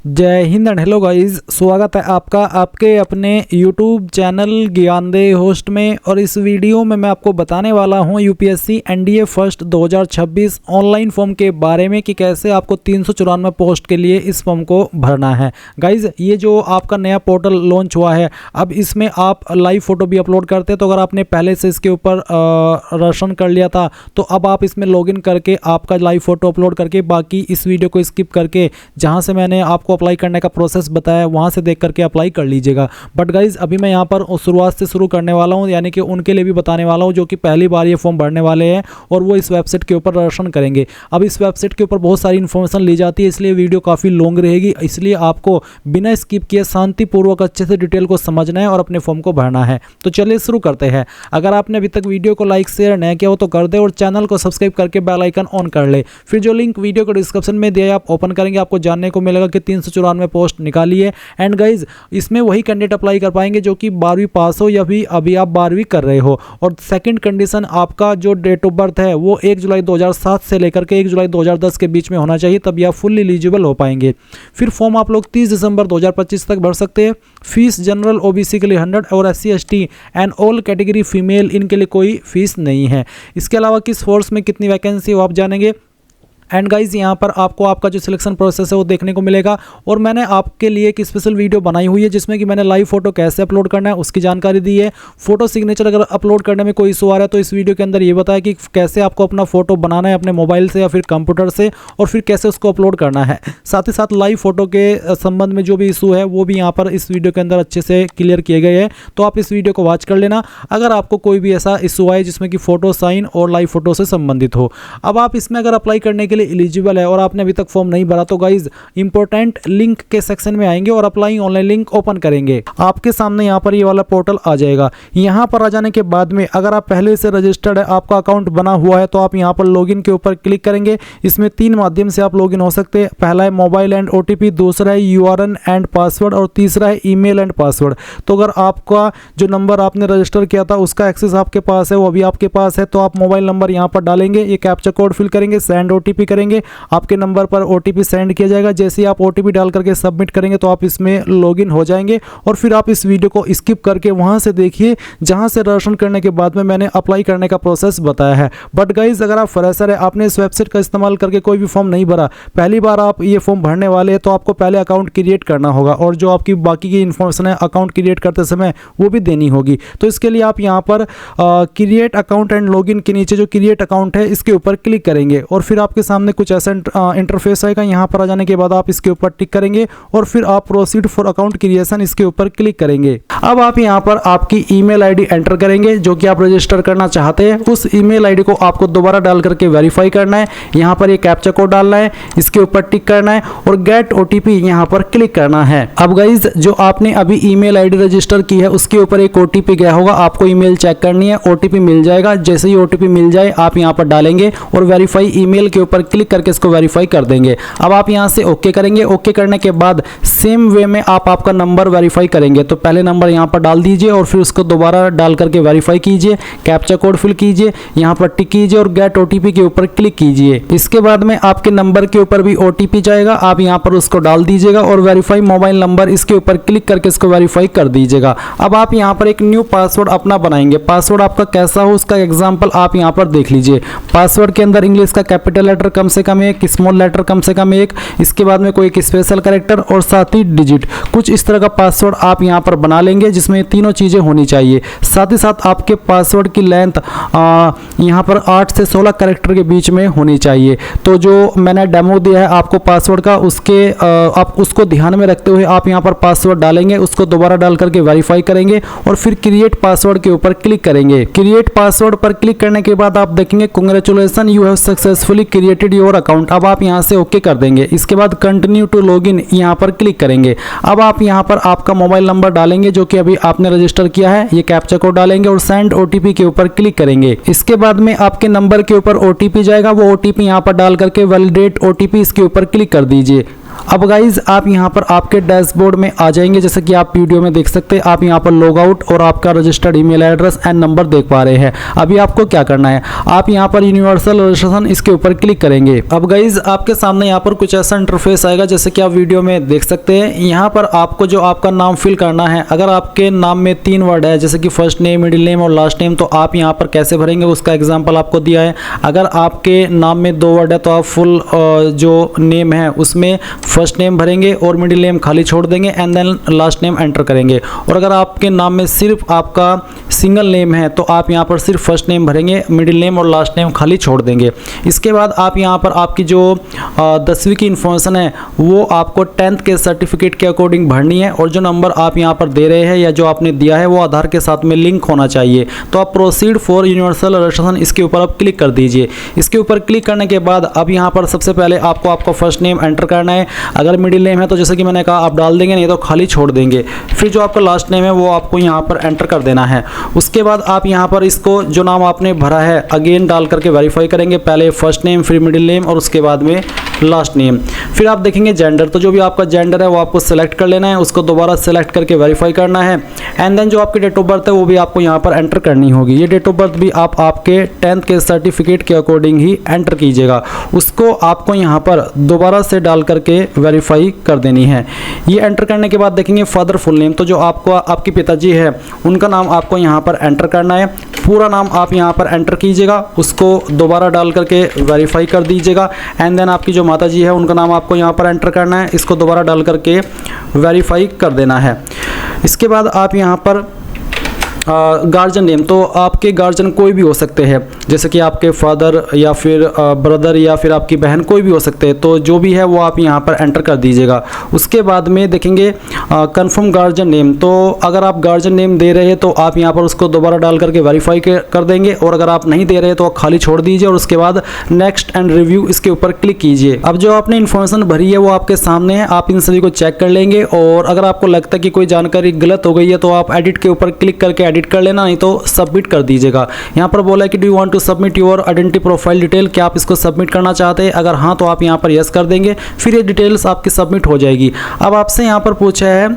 जय Hind and hello guys, स्वागत है आपका आपके अपने YouTube चैनल ज्ञानदेह होस्ट में। और इस वीडियो में मैं आपको बताने वाला हूं UPSC NDA first 2026 online form के बारे में कि कैसे आपको 394 पोस्ट के लिए इस फॉर्म को भरना है। गाइस, ये जो आपका नया पोर्टल लॉन्च हुआ है, अब इसमें आप लाइव फ़ोटो भी अपलोड करते हैं। तो अगर आपने पहले से इसके ऊपर रजिस्ट्रेशन कर लिया था तो अब आप इसमें लॉगिन करके आपका लाइव फ़ोटो अपलोड करके बाकी इस वीडियो को स्किप करके जहाँ से मैंने आपको अप्लाई करने का प्रोसेस बताया वहां से देख करके अप्लाई कर लीजिएगा। बट गाइज, अभी मैं यहां पर शुरुआत से शुरू करने वाला हूं, यानी कि उनके लिए भी बताने वाला हूं जो कि पहली बार ये फॉर्म भरने वाले हैं और वो इस वेबसाइट के ऊपर रजिस्ट्रेशन करेंगे। अब इस वेबसाइट के ऊपर बहुत सारी इन्फॉर्मेशन ली जाती है, इसलिए वीडियो काफ़ी लॉन्ग रहेगी। इसलिए आपको बिना स्किप किए शांतिपूर्वक अच्छे से डिटेल को समझना है और अपने फॉर्म को भरना है। तो चलिए शुरू करते हैं। अगर आपने अभी तक वीडियो को लाइक शेयर नहीं किया हो तो कर दे और चैनल को सब्सक्राइब करके बेल आइकन ऑन कर ले। फिर जो लिंक वीडियो को डिस्क्रिप्शन में दिया है आप ओपन करेंगे, आपको जानने को मिलेगा कि 394 पोस्ट निकाली है। एंड गाइज, इसमें वही कैंडिडेट अप्लाई कर पाएंगे जो कि 12वीं पास हो या भी अभी आप 12वीं कर रहे हो। और सेकंड कंडीशन, आपका जो डेट ऑफ बर्थ है वो 1 जुलाई 2007 से लेकर के 1 जुलाई 2010 के बीच में होना चाहिए, तभी आप फुल एलिजिबल हो पाएंगे। फिर फॉर्म आप लोग 30 दिसंबर 2025 तक भर सकते हैं। फीस जनरल ओबीसी के लिए 100 और SC ST and all category female इनके लिए कोई फीस नहीं है। इसके अलावा किस फोर्स में कितनी वैकेंसी हो आप जानेंगे। एंड गाइज, यहाँ पर आपको आपका जो सिलेक्शन प्रोसेस है वो देखने को मिलेगा। और मैंने आपके लिए एक स्पेशल वीडियो बनाई हुई है जिसमें कि मैंने लाइव फोटो कैसे अपलोड करना है उसकी जानकारी दी है। फोटो सिग्नेचर अगर अपलोड करने में कोई इशू आ रहा है तो इस वीडियो के अंदर ये बताया कि कैसे आपको अपना फोटो बनाना है अपने मोबाइल से या फिर कंप्यूटर से और फिर कैसे उसको अपलोड करना है। साथ ही साथ लाइव फोटो के संबंध में जो भी इशू है वो भी यहाँ पर इस वीडियो के अंदर अच्छे से क्लियर किए गए हैं, तो आप इस वीडियो को वॉच कर लेना अगर आपको कोई भी ऐसा इशू आए जिसमें कि फोटो साइन और लाइव फोटो से संबंधित हो। अब आप इसमें अगर अप्लाई करने के लिए एलिजिबल है और आपने अभी तक फॉर्म नहीं भरा तो गाइज इंपॉर्टेंट लिंक के सेक्शन में आएंगे और अप्लाई ऑनलाइन लिंक ओपन करेंगे। आपके सामने यहाँ पर ये वाला पोर्टल आ जाएगा। यहाँ पर आ जाने के बाद में अगर आप पहले से रजिस्टर्ड है, आपका अकाउंट बना हुआ है, तो आप यहाँ पर लॉगिन के ऊपर क्लिक करेंगे। इसमें 3 माध्यम से आप लॉगिन हो सकते हैं। पहला है मोबाइल एंड OTP, दूसरा है URN एंड पासवर्ड और तीसरा है ईमेल एंड पासवर्ड। तो अगर आपका जो नंबर आपने रजिस्टर किया था उसका एक्सेस आपके पास है, वो अभी आपके पास है, तो आप मोबाइल नंबर यहाँ पर डालेंगे, ये कैप्चा कोड फिल करेंगे, सेंड OTP करेंगे, आपके नंबर पर OTP सेंड किया जाएगा। जैसे ही आप OTP डाल करके सबमिट करेंगे तो आप इसमें लॉगिन हो जाएंगे। और फिर आप इस वीडियो को स्किप करके वहां से देखिए जहां से रजिस्ट्रेशन करने के बाद में मैंने अप्लाई करने का प्रोसेस बताया है। बट गाइज, अगर आप फ्रेशर है, आपने इस वेबसाइट का इस्तेमाल करके कोई भी फॉर्म नहीं भरा, पहली बार आप ये फॉर्म भरने वाले हैं, तो आपको पहले अकाउंट क्रिएट करना होगा और जो आपकी बाकी की इन्फॉर्मेशन है अकाउंट क्रिएट करते समय वो भी देनी होगी। तो इसके लिए आप यहाँ पर क्रिएट अकाउंट एंड लॉगिन के नीचे जो क्रिएट अकाउंट है इसके ऊपर क्लिक करेंगे और फिर आपके सामने कुछ ऐसा इंटरफेस आएगा। यहाँ पर आ जाने के बाद आप इसके ऊपर टिक करेंगे और फिर आप प्रोसीड फॉर अकाउंट क्रिएशन इसके ऊपर क्लिक करेंगे। अब आप यहाँ पर आपकी ईमेल आईडी एंटर करेंगे जो कि आप रजिस्टर करना चाहते हैं। उस ईमेल आईडी को आपको दोबारा डाल करके वेरीफाई करना है। यहाँ पर ये कैप्चा कोड डालना है, इसके ऊपर टिक करना है और गेट OTP यहाँ पर क्लिक करना है। अब गाइज, जो आपने अभी ईमेल आईडी रजिस्टर की है उसके ऊपर एक OTP गया होगा, आपको ईमेल चेक करनी है, OTP मिल जाएगा। जैसे ही OTP मिल जाए आप यहाँ पर डालेंगे और वेरीफाई ईमेल के ऊपर क्लिक करके इसको वेरीफाई कर देंगे। अब आप यहाँ से ओके करेंगे। ओके करने के बाद सेम वे में आप आपका नंबर वेरीफाई करेंगे। तो पहले नंबर यहाँ पर डाल दीजिए और फिर उसको दोबारा डाल करके वेरीफाई कीजिए, कैप्चा कोड फिल कीजिए, यहाँ पर टिक कीजिए और गेट OTP के ऊपर क्लिक कीजिए। इसके बाद में आपके नंबर के ऊपर भी OTP जाएगा, आप यहाँ पर उसको डाल दीजिएगा और वेरीफाई मोबाइल नंबर इसके ऊपर क्लिक करके इसको वेरीफाई कर दीजिएगा। अब आप यहाँ पर एक न्यू पासवर्ड अपना बनाएंगे। पासवर्ड आपका कैसा हो उसका एग्जाम्पल आप यहाँ पर देख लीजिए। पासवर्ड के अंदर इंग्लिश का कैपिटल लेटर कम से कम 1, स्मॉल लेटर कम से कम 1, इसके बाद में कोई एक स्पेशल कैरेक्टर और साथ ही डिजिट, कुछ इस तरह का पासवर्ड आप यहाँ पर बना लेंगे जिसमें तीनों चीज़ें होनी चाहिए। साथ ही साथ आपके पासवर्ड की लेंथ यहाँ पर 8 से 16 कैरेक्टर के बीच में होनी चाहिए। तो जो मैंने डेमो दिया है आपको पासवर्ड का, उसके आप उसको ध्यान में रखते हुए आप यहाँ पर पासवर्ड डालेंगे, उसको दोबारा डाल करके वेरीफाई करेंगे और फिर क्रिएट पासवर्ड के ऊपर क्लिक करेंगे। क्रिएट पासवर्ड पर क्लिक करने के बाद आप देखेंगे congratulation you have successfully created your account. अब आप यहाँ से ओके कर देंगे। इसके बाद कंटिन्यू टू लॉगिन यहाँ पर क्लिक करेंगे। अब आप यहाँ पर आपका मोबाइल नंबर डालेंगे जो कि अभी आपने रजिस्टर किया है, ये कैप्चा कोड डालेंगे और सेंड OTP के ऊपर क्लिक करेंगे। इसके बाद में आपके नंबर के ऊपर OTP जाएगा, वो OTP यहाँ पर डाल करके वैलिडेट OTP इसके ऊपर क्लिक कर दीजिए। अब गाइज आप यहाँ पर आपके डैशबोर्ड में आ जाएंगे, जैसे कि आप वीडियो में देख सकते हैं। आप यहाँ पर लॉग आउट और आपका registered email address and number देख पा रहे हैं। अभी आपको क्या करना है, आप यहाँ पर यूनिवर्सल रजिस्ट्रेशन इसके ऊपर क्लिक करेंगे। अब गाइज आपके सामने यहाँ पर कुछ ऐसा इंटरफेस आएगा जैसे कि आप वीडियो में देख सकते हैं। यहाँ पर आपको जो आपका नाम फिल करना है, अगर आपके नाम में 3 वर्ड है जैसे कि फर्स्ट नेम, मिडिल नेम और लास्ट नेम, तो आप यहाँ पर कैसे भरेंगे उसका एग्जाम्पल आपको दिया है। अगर आपके नाम में 2 वर्ड है तो आप फुल जो नेम है उसमें फर्स्ट नेम भरेंगे और मिडिल नेम खाली छोड़ देंगे and then last name enter करेंगे। और अगर आपके नाम में सिर्फ आपका सिंगल नेम है तो आप यहाँ पर सिर्फ फर्स्ट नेम भरेंगे, मिडिल नेम और लास्ट नेम खाली छोड़ देंगे। इसके बाद आप यहाँ पर आपकी जो 10वीं की इन्फॉर्मेशन है वो आपको 10th के सर्टिफिकेट के अकॉर्डिंग भरनी है, और जो नंबर आप यहाँ पर दे रहे हैं या जो आपने दिया है वो आधार के साथ में लिंक होना चाहिए। तो आप प्रोसीड फॉर यूनिवर्सल रजिस्ट्रेशन इसके ऊपर आप क्लिक कर दीजिए। इसके ऊपर क्लिक करने के बाद अब यहाँ पर सबसे पहले आपको आपका फर्स्ट नेम एंटर करना है। अगर मिडिल नेम है तो जैसे कि मैंने कहा आप डाल देंगे, नहीं तो खाली छोड़ देंगे। फिर जो आपका लास्ट नेम है वो आपको यहाँ पर एंटर कर देना है। उसके बाद आप यहाँ पर इसको जो नाम आपने भरा है अगेन डाल करके वेरीफाई करेंगे, पहले फर्स्ट नेम फिर मिडिल नेम और उसके बाद में लास्ट नेम। फिर आप देखेंगे जेंडर, तो जो भी आपका जेंडर है वो आपको सेलेक्ट कर लेना है, उसको दोबारा सेलेक्ट करके वेरीफाई करना है। एंड देन जो आपकी डेट ऑफ बर्थ है वो भी आपको यहाँ पर एंटर करनी होगी। ये डेट ऑफ बर्थ भी आप आपके 10th के सर्टिफिकेट के अकॉर्डिंग ही एंटर कीजिएगा। उसको आपको यहाँ पर दोबारा से डाल करके वेरीफाई कर देनी है। ये एंटर करने के बाद देखेंगे फादर फुल नेम, तो जो आपको आपके पिताजी है उनका नाम आपको यहाँ पर एंटर करना है। पूरा नाम आप यहाँ पर एंटर कीजिएगा, उसको दोबारा डाल करके वेरीफाई कर दीजिएगा। एंड देन आपकी जो माताजी है उनका नाम आपको यहाँ पर एंटर करना है, इसको दोबारा डाल करके वेरीफाई कर देना है। इसके बाद आप यहाँ पर गार्जियन नेम, तो आपके गार्जियन कोई भी हो सकते हैं, जैसे कि आपके फादर या फिर ब्रदर या फिर आपकी बहन कोई भी हो सकते हैं, तो जो भी है वो आप यहाँ पर एंटर कर दीजिएगा। उसके बाद में देखेंगे कंफर्म गार्जियन नेम, तो अगर आप गार्जियन नेम दे रहे हैं तो आप यहाँ पर उसको दोबारा डाल करके वेरीफाई कर देंगे, और अगर आप नहीं दे रहे तो खाली छोड़ दीजिए और उसके बाद नेक्स्ट एंड रिव्यू इसके ऊपर क्लिक कीजिए। अब जो आपने इन्फॉर्मेशन भरी है वो आपके सामने है, आप इन सभी को चेक कर लेंगे, और अगर आपको लगता है कि कोई जानकारी गलत हो गई है तो आप एडिट के ऊपर क्लिक करके एडिट कर लेना, नहीं तो सबमिट कर दीजिएगा। यहाँ पर बोला है कि do you want to submit your identity profile detail, क्या आप इसको सबमिट करना चाहते हैं? अगर हाँ तो आप यहाँ पर यस कर देंगे, फिर ये डिटेल्स आपकी सबमिट हो जाएगी। अब आपसे यहाँ पर पूछा है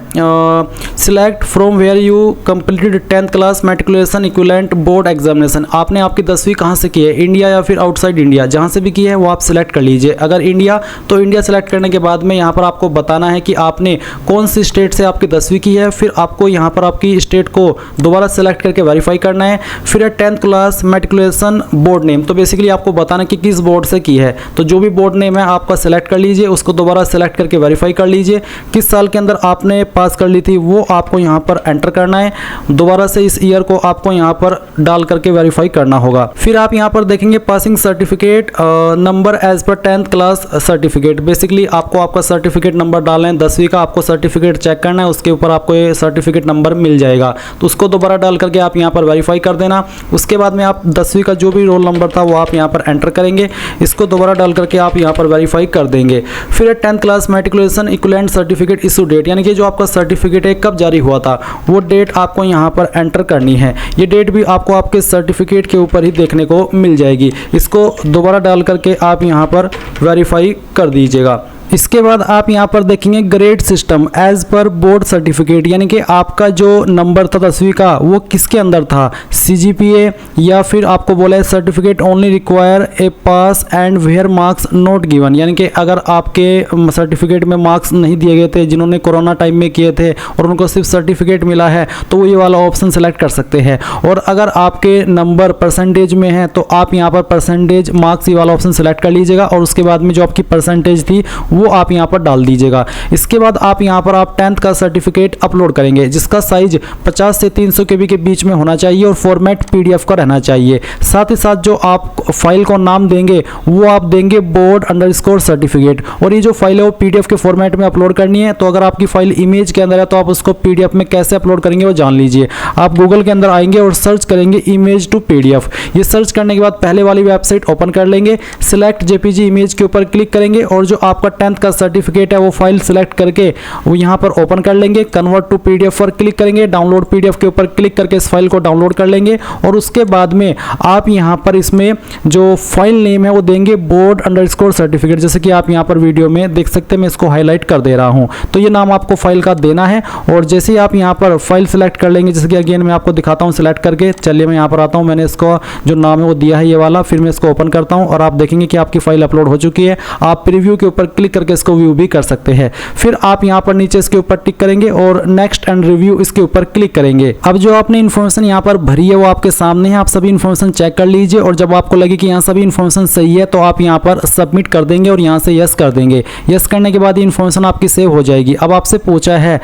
select from where you completed 10th class matriculation equivalent board examination, आपने आपकी 10वीं कहाँ से की है, इंडिया या फिर आउटसाइड इंडिया, जहाँ से भी की है वो आप सिलेक्ट कर लीजिए। अगर इंडिया तो इंडिया सेलेक्ट करने के बाद में यहाँ पर आपको बताना है कि आपने कौन सी स्टेट से आपकी 10वीं की है, फिर आपको यहाँ पर आपकी स्टेट को दोबारा सेलेक्ट करके वेरीफाई करना है। फिर है 10th class matriculation board name, तो बेसिकली आपको बताना कि किस बोर्ड से की है, तो जो भी बोर्ड नेम है आपका सेलेक्ट कर लीजिए, उसको दोबारा सेलेक्ट करके वेरीफाई कर लीजिए। किस साल के अंदर आपने पास कर ली थी वो आपको यहाँ पर एंटर करना है, दोबारा से इस ईयर को आपको यहाँ पर डाल करके वेरीफाई करना होगा। फिर आप यहाँ पर देखेंगे passing certificate number as per 10th class certificate, basically आपको आपका सर्टिफिकेट नंबर डालना है, 10वीं का आपको सर्टिफिकेट चेक करना है, उसके ऊपर आपको ये सर्टिफिकेट नंबर मिल जाएगा, तो उसको दोबारा डाल करके आप यहाँ पर वेरीफाई कर देना। उसके बाद में आप 10वीं का जो भी रोल नंबर था वो आप यहाँ पर एंटर करेंगे, इसको दोबारा डाल करके आप यहाँ पर वेरीफाई कर देंगे। फिर 10th class matriculation equivalent certificate issue date, यानी कि जो आपका सर्टिफिकेट है कब जारी हुआ था वो डेट आपको यहाँ पर एंटर करनी है। ये डेट भी आपको आपके सर्टिफिकेट के ऊपर ही देखने को मिल जाएगी, इसको दोबारा डाल करके आप यहाँ पर वेरीफाई कर दीजिएगा। इसके बाद आप यहाँ पर देखेंगे grade system as per board certificate, यानी कि आपका जो नंबर था 10वीं का वो किसके अंदर था, CGPA या फिर आपको बोला है certificate only require a pass and where marks not given, यानी कि अगर आपके सर्टिफिकेट में मार्क्स नहीं दिए गए थे, जिन्होंने कोरोना टाइम में किए थे और उनको सिर्फ सर्टिफिकेट मिला है तो वो ये वाला ऑप्शन सेलेक्ट कर सकते हैं। और अगर आपके नंबर परसेंटेज में है तो आप यहाँ पर परसेंटेज मार्क्स ये वाला ऑप्शन सेलेक्ट कर लीजिएगा, और उसके बाद में जो आपकी परसेंटेज थी वो आप यहाँ पर डाल दीजिएगा। इसके बाद आप यहाँ पर आप 10th का सर्टिफिकेट अपलोड करेंगे, जिसका साइज 50 से 300 KB के बीच में होना चाहिए और फॉर्मेट PDF का रहना चाहिए। साथ ही साथ जो आप फाइल को नाम देंगे वो आप देंगे board_ सर्टिफिकेट, और ये जो फाइल है वो PDF के फॉर्मेट में अपलोड करनी है। तो अगर आपकी फाइल इमेज के अंदर है तो आप उसको PDF में कैसे अपलोड करेंगे वो जान लीजिए। आप गूगल के अंदर आएंगे और सर्च करेंगे इमेज टू PDF, ये सर्च करने के बाद पहले वाली वेबसाइट ओपन कर लेंगे, सिलेक्ट JPG इमेज के ऊपर क्लिक करेंगे और जो आपका 10th का सर्टिफिकेट है वो फाइल सिलेक्ट करके वो यहाँ पर ओपन कर लेंगे। कन्वर्ट टू पीडीएफ पर क्लिक करेंगे, डाउनलोड पीडीएफ के ऊपर क्लिक करके इस फाइल को डाउनलोड कर लेंगे। और उसके बाद में आप यहाँ पर इसमें जो फाइल नेम है वो देंगे बोर्ड अंडरस्कोर सर्टिफिकेट, जैसे कि आप यहाँ पर वीडियो में देख सकते हैं, मैं इसको हाईलाइट कर दे रहा हूँ। तो ये नाम आपको फाइल का देना है। और जैसे ही आप यहाँ पर फाइल सिलेक्ट कर लेंगे, जैसे कि अगेन मैं आपको दिखाता हूँ सिलेक्ट करके, चलिए मैं यहाँ पर आता हूँ, मैंने इसको जो नाम है वो दिया है ये वाला, फिर मैं इसको ओपन करता हूँ और आप देखेंगे कि आपकी फाइल अपलोड हो चुकी है। आप प्रीव्यू के ऊपर क्लिक करके इसको व्यू भी कर सकते हैं। फिर आप यहाँ पर नीचे इसके ऊपर टिक करेंगे और नेक्स्ट एंड रिव्यू इसके ऊपर क्लिक करेंगे। अब जो आपने इन्फॉर्मेशन यहाँ पर भरी है वो आपके सामने है, आप सभी इन्फॉर्मेशन चेक कर लीजिए और जब आपको लगे कि यहाँ सभी इन्फॉर्मेशन सही है तो आप यहाँ पर सबमिट कर देंगे और यहाँ से यस कर देंगे। यस करने के बाद ये इन्फॉर्मेशन आपकी सेव हो जाएगी। अब आपसे पूछा है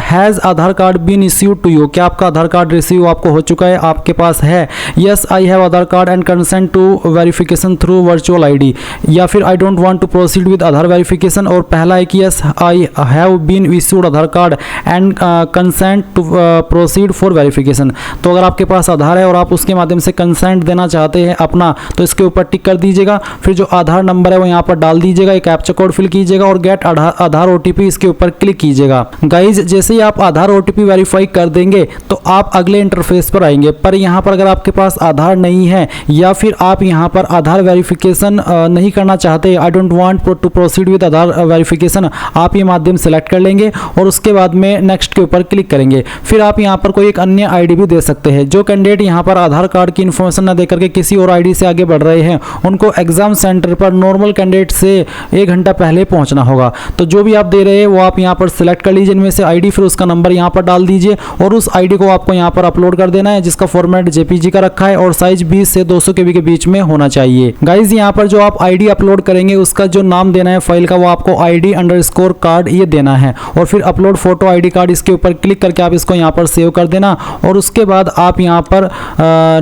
has Aadhaar card been issued to you, क्या आपका आधार कार्ड रिसीव आपको हो चुका है, आपके पास है? Yes I have Aadhaar card and consent to verification through virtual ID, या फिर I don't want to proceed with Aadhaar verification. और पहला है कि yes I have been issued Aadhaar card and consent to proceed for verification. तो अगर आपके पास आधार है और आप उसके माध्यम से कंसेंट देना चाहते हैं अपना, तो इसके ऊपर टिक कर दीजिएगा। फिर जो आधार नंबर है वो यहाँ पर डाल दीजिएगा, एक कैप्चा कोड फिल कीजिएगा और गेट आधार ओटीपी इसके ऊपर क्लिक कीजिएगा। गाइज जैसे ही आप आधार ओटीपी वेरीफाई कर देंगे तो आप अगले इंटरफेस पर आएंगे। पर यहाँ पर अगर आपके पास आधार नहीं है या फिर आप यहाँ पर आधार वेरिफिकेशन नहीं करना चाहते, I don't want to proceed with Aadhaar verification, आप ये माध्यम सेलेक्ट कर लेंगे और उसके बाद में नेक्स्ट के ऊपर क्लिक करेंगे। फिर आप यहाँ पर कोई एक अन्य आईडी भी दे सकते हैं। जो कैंडिडेट यहाँ पर आधार कार्ड की इन्फॉर्मेशन न देकर के किसी और आईडी से आगे बढ़ रहे हैं, उनको एग्जाम सेंटर पर नॉर्मल कैंडिडेट से 1 घंटा पहले पहुंचना होगा। तो जो भी आप दे रहे हैं वो आप यहाँ पर सिलेक्ट कर लीजिए इनमें से आईडी, फिर उसका नंबर यहाँ पर डाल दीजिए और उस आईडी को आपको यहाँ पर अपलोड कर देना है, जिसका फॉर्मेट जेपीजी का रखा है और साइज 20 से 200 KB के बीच में होना चाहिए। गाइज यहाँ पर जो आप आईडी अपलोड करेंगे उसका जो नाम देना है फाइल का वो आपको ID अंडरस्कोर कार्ड ये देना है। और फिर अपलोड फोटो ID कार्ड इसके ऊपर क्लिक करके आप इसको यहाँ पर सेव कर देना और उसके बाद आप यहाँ पर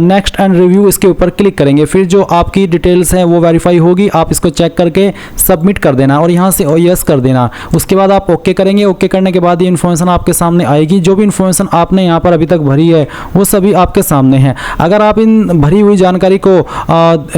नेक्स्ट एंड रिव्यू इसके ऊपर क्लिक करेंगे। फिर जो आपकी डिटेल्स हैं वो वेरीफाई होगी, आप इसको चेक करके सबमिट कर देना और यहाँ से यस कर देना। उसके बाद आप ओके करेंगे। ओके करने के बाद ये इन्फॉर्मेशन आपके सामने आएगी। जो भी इन्फॉर्मेशन आपने यहाँ पर अभी तक भरी है वो सभी आपके सामने है। अगर आप इन भरी हुई जानकारी को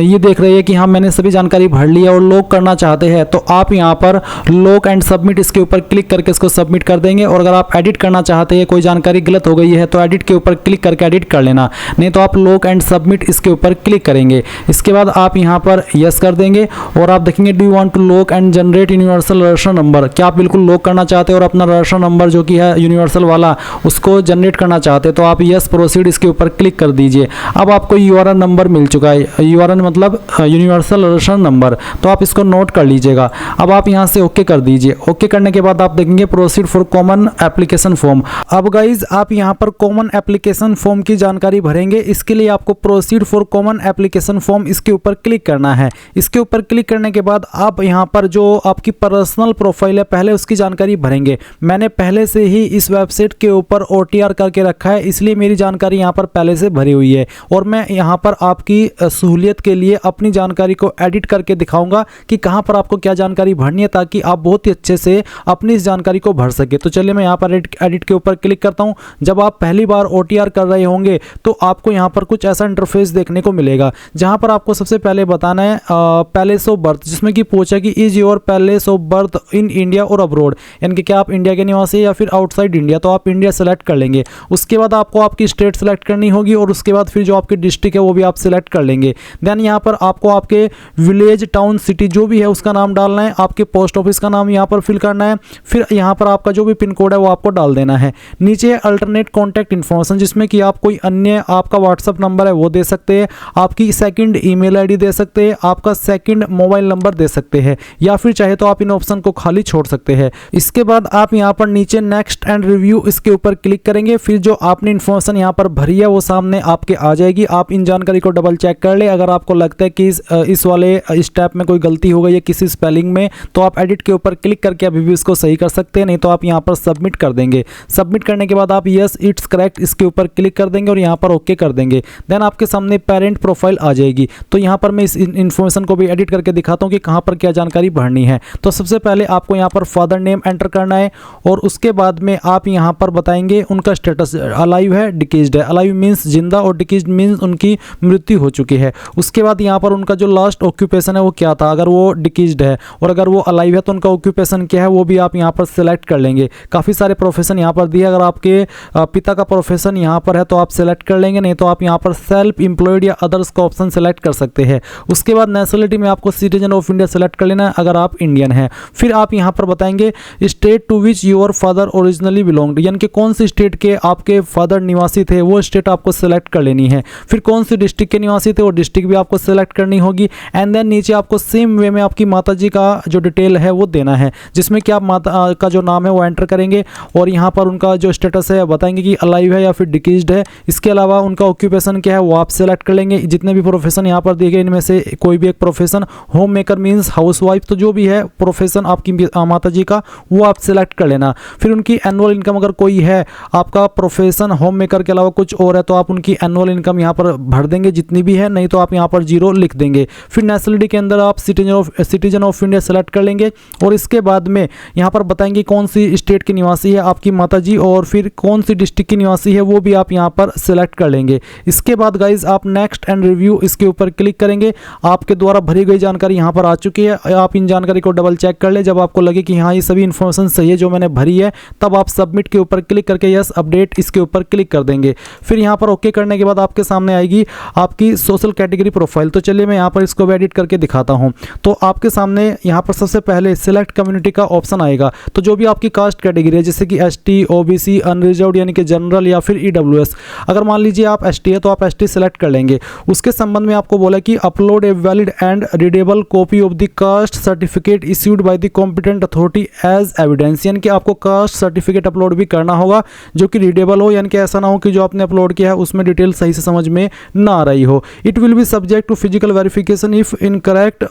ये देख रहे हैं कि हाँ मैंने सभी जानकारी भर ली है और लॉक करना चाहते हैं, तो आप यहाँ पर लॉक एंड सबमिट इसके ऊपर क्लिक करके इसको सबमिट कर देंगे। और अगर आप एडिट करना चाहते हैं, कोई जानकारी गलत हो गई है तो एडिट के ऊपर क्लिक करके एडिट कर लेना, नहीं तो आप लॉक एंड सबमिट इसके ऊपर क्लिक करेंगे। इसके बाद आप यहाँ पर यस कर देंगे और आप देखेंगे do you want to lock and generate universal registration number, क्या आप बिल्कुल लॉक करना चाहते हैं और अपना रजिस्ट्रेशन नंबर जो कि है यूनिवर्सल वाला उसको जनरेट करना चाहते हैं, तो आप यस प्रोसीड इसके ऊपर क्लिक कर दीजिए। अब आपको यूआरएन नंबर मिल चुका है, यूआरएन मतलब यूनिवर्सल रजिस्ट्रेशन नंबर, तो आप इसको नोट कर लीजिएगा। अब आप यहाँ से ओके कर दीजिए। ओके करने के बाद आप देखेंगे proceed for common application form. अब गाइज आप यहाँ पर कॉमन एप्लीकेशन फॉर्म की जानकारी भरेंगे। इसके लिए आपको proceed for common application form इसके ऊपर क्लिक करना है। इसके ऊपर क्लिक करने के बाद आप यहाँ पर जो आपकी पर्सनल प्रोफाइल है पहले उसकी जानकारी भरेंगे। मैंने पहले से ही इस वेबसाइट के ऊपर OTR करके रखा है, इसलिए मेरी जानकारी यहाँ पर पहले से भरी हुई है और मैं यहाँ पर आपकी सहूलियत के लिए अपनी जानकारी को एडिट करके दिखाऊंगा कि कहाँ पर आपको क्या जानकारी भरनी है, ताकि आप बहुत ही अच्छे से अपनी इस जानकारी को भर सके। तो चलिए मैं यहाँ पर एडिट के ऊपर क्लिक करता हूँ। जब आप पहली बार OTR कर रहे होंगे तो आपको यहाँ पर कुछ ऐसा इंटरफेस देखने को मिलेगा, जहाँ पर आपको सबसे पहले बताना है पैलेस ऑफ बर्थ, जिसमें कि पूछा कि is your palace of birth in India और अब्रॉड, यानी कि क्या आप इंडिया के निवासी या फिर आउटसाइड इंडिया, तो आप इंडिया सेलेक्ट कर लेंगे। उसके बाद आपको आपकी स्टेट सेलेक्ट करनी होगी और उसके बाद फिर जो आपकी डिस्ट्रिक्ट है वो भी आप सिलेक्ट कर लेंगे। देन यहाँ पर आपको आपके विलेज, टाउन, सिटी जो भी है उसका नाम डालना है, आपके पोस्ट ऑफिस का नाम यहाँ पर फिल करना है, फिर यहाँ पर आपका जो भी पिन कोड है वो आपको डाल देना है। नीचे अल्टरनेट कॉन्टैक्ट इन्फॉर्मेशन, जिसमें कि आप कोई अन्य आपका व्हाट्सअप नंबर है वो दे सकते हैं, आपकी सेकंड ईमेल आईडी दे सकते हैं, आपका सेकंड मोबाइल नंबर दे सकते हैं, या फिर चाहे तो आप इन ऑप्शन को खाली छोड़ सकते हैं। इसके बाद आप यहाँ पर नीचे नेक्स्ट एंड रिव्यू इसके ऊपर क्लिक करेंगे। फिर जो आपने इन्फॉर्मेशन यहाँ पर भरी है वो सामने आपके आ जाएगी। आप इन जानकारी को डबल चेक कर ले। अगर आपको लगता है कि इस वाले स्टेप में कोई गलती हो गई है किसी स्पेलिंग में, तो आप एडिट के ऊपर क्लिक करके अभी भी इसको सही कर सकते हैं, नहीं तो आप यहाँ पर सबमिट कर देंगे। सबमिट करने के बाद आप यस इट्स करेक्ट इसके ऊपर क्लिक कर देंगे और यहाँ पर ओके कर देंगे। देन आपके सामने पेरेंट प्रोफाइल आ जाएगी। तो यहाँ पर मैं इस इन्फॉर्मेशन को भी एडिट करके दिखाता हूँ कि कहाँ पर क्या जानकारी भरनी है। तो सबसे पहले आपको यहाँ पर फादर नेम एंटर करना है और उसके बाद में आप यहाँ पर बताएंगे उनका स्टेटस अलाइव है, डिकीज्ड है। अलाइव मीन्स जिंदा और डिकीज्ड मीन्स उनकी मृत्यु हो चुकी है। उसके बाद यहाँ पर उनका जो लास्ट ऑक्यूपेशन है वो क्या था, अगर वो डिकीज्ड है, और अगर वो अलाइव है तो उनका ऑक्यूपेशन क्या है वो भी आप यहाँ पर सिलेक्ट कर लेंगे। काफ़ी सारे प्रोफेशन यहाँ पर दिए, अगर आपके पिता का प्रोफेशन यहाँ पर है तो आप सेलेक्ट कर लेंगे, नहीं तो आप यहाँ पर सेल्फ एम्प्लॉयड या अदर्स का ऑप्शन सेलेक्ट कर सकते हैं। उसके बाद नेशनलिटी में आपको सिटीजन ऑफ इंडिया सेलेक्ट कर लेना है अगर आप इंडियन हैं। फिर आप यहाँ पर बताएंगे state to which your father originally belonged, यानी कि कौन सी स्टेट के आपके फादर निवासी थे वो स्टेट आपको सेलेक्ट कर लेनी है। फिर कौन सी डिस्ट्रिक्ट के निवासी थे वो डिस्ट्रिक्ट भी आपको सेलेक्ट करनी होगी। एंड देन नीचे आपको सेम वे में आपकी माता जी का जो डिटेल है वो देना है, जिसमें कि आप माता का जो नाम है वो एंटर करेंगे और यहाँ पर उनका जो स्टेटस है बताएंगे कि अलाइव है या फिर डिकीज्ड है। इसके अलावा उनका ऑक्यूपेशन क्या है वो आप सेलेक्ट कर लेंगे। जितने भी प्रोफेशन यहाँ पर दिए गए इनमें से कोई भी एक profession, home maker means housewife, तो जो भी है प्रोफेशन आपकी माता जी का वो आप सेलेक्ट कर लेना। फिर उनकी एनुअल इनकम अगर कोई है, आपका प्रोफेशन होम मेकर के अलावा कुछ और है तो आप उनकी एनुअल इनकम यहाँ पर भर देंगे जितनी भी है, नहीं तो आप यहाँ पर 0 लिख देंगे। फिर नेशनलिटी के अंदर आप सिटीजन ऑफ इंडिया सेलेक्ट कर लेंगे और इसके बाद में यहाँ पर बताएंगे कौन सी स्टेट की निवासी है आपकी माता जी और फिर कौन सी डिस्ट्रिक्ट की निवासी है वो भी आप यहाँ पर सेलेक्ट कर लेंगे। इसके बाद गाइज आप नेक्स्ट एंड रिव्यू इसके ऊपर क्लिक करेंगे। आपके द्वारा भरी गई जानकारी यहाँ पर आ चुकी है, आप इन जानकारी को डबल चेक कर ले। जब आपको लगे कि हाँ ये सभी इन्फॉर्मेशन सही है जो मैंने भरी है, तब आप सबमिट के ऊपर क्लिक करके यस अपडेट इसके ऊपर क्लिक कर देंगे। फिर यहाँ पर ओके करने के बाद आपके सामने आएगी आपकी सोशल कैटेगरी प्रोफाइल। तो चलिए मैं यहाँ पर इसको एडिट करके दिखाता हूँ। तो आपके सामने यहाँ पर सबसे पहले सिलेक्ट कम्युनिटी का ऑप्शन आएगा। तो जो भी आपकी कास्ट कैटेगरी है जैसे कि एसटी, ओबीसी, अनरिजर्व्ड यानी कि जनरल या फिर ईडब्ल्यूएस, अगर मान लीजिए आप एसटी है तो आप एसटी सेलेक्ट कर लेंगे। उसके संबंध में आपको बोला कि upload a valid and readable copy of the caste certificate issued by the competent authority as evidence, यानी कि आपको कास्ट सर्टिफिकेट अपलोड भी करना होगा जो कि रीडेबल हो, यानी कि ऐसा ना हो कि जो आपने अपलोड किया है उसमें डिटेल सही से समझ में ना आ रही हो। It will be subject to physical verification if incorrect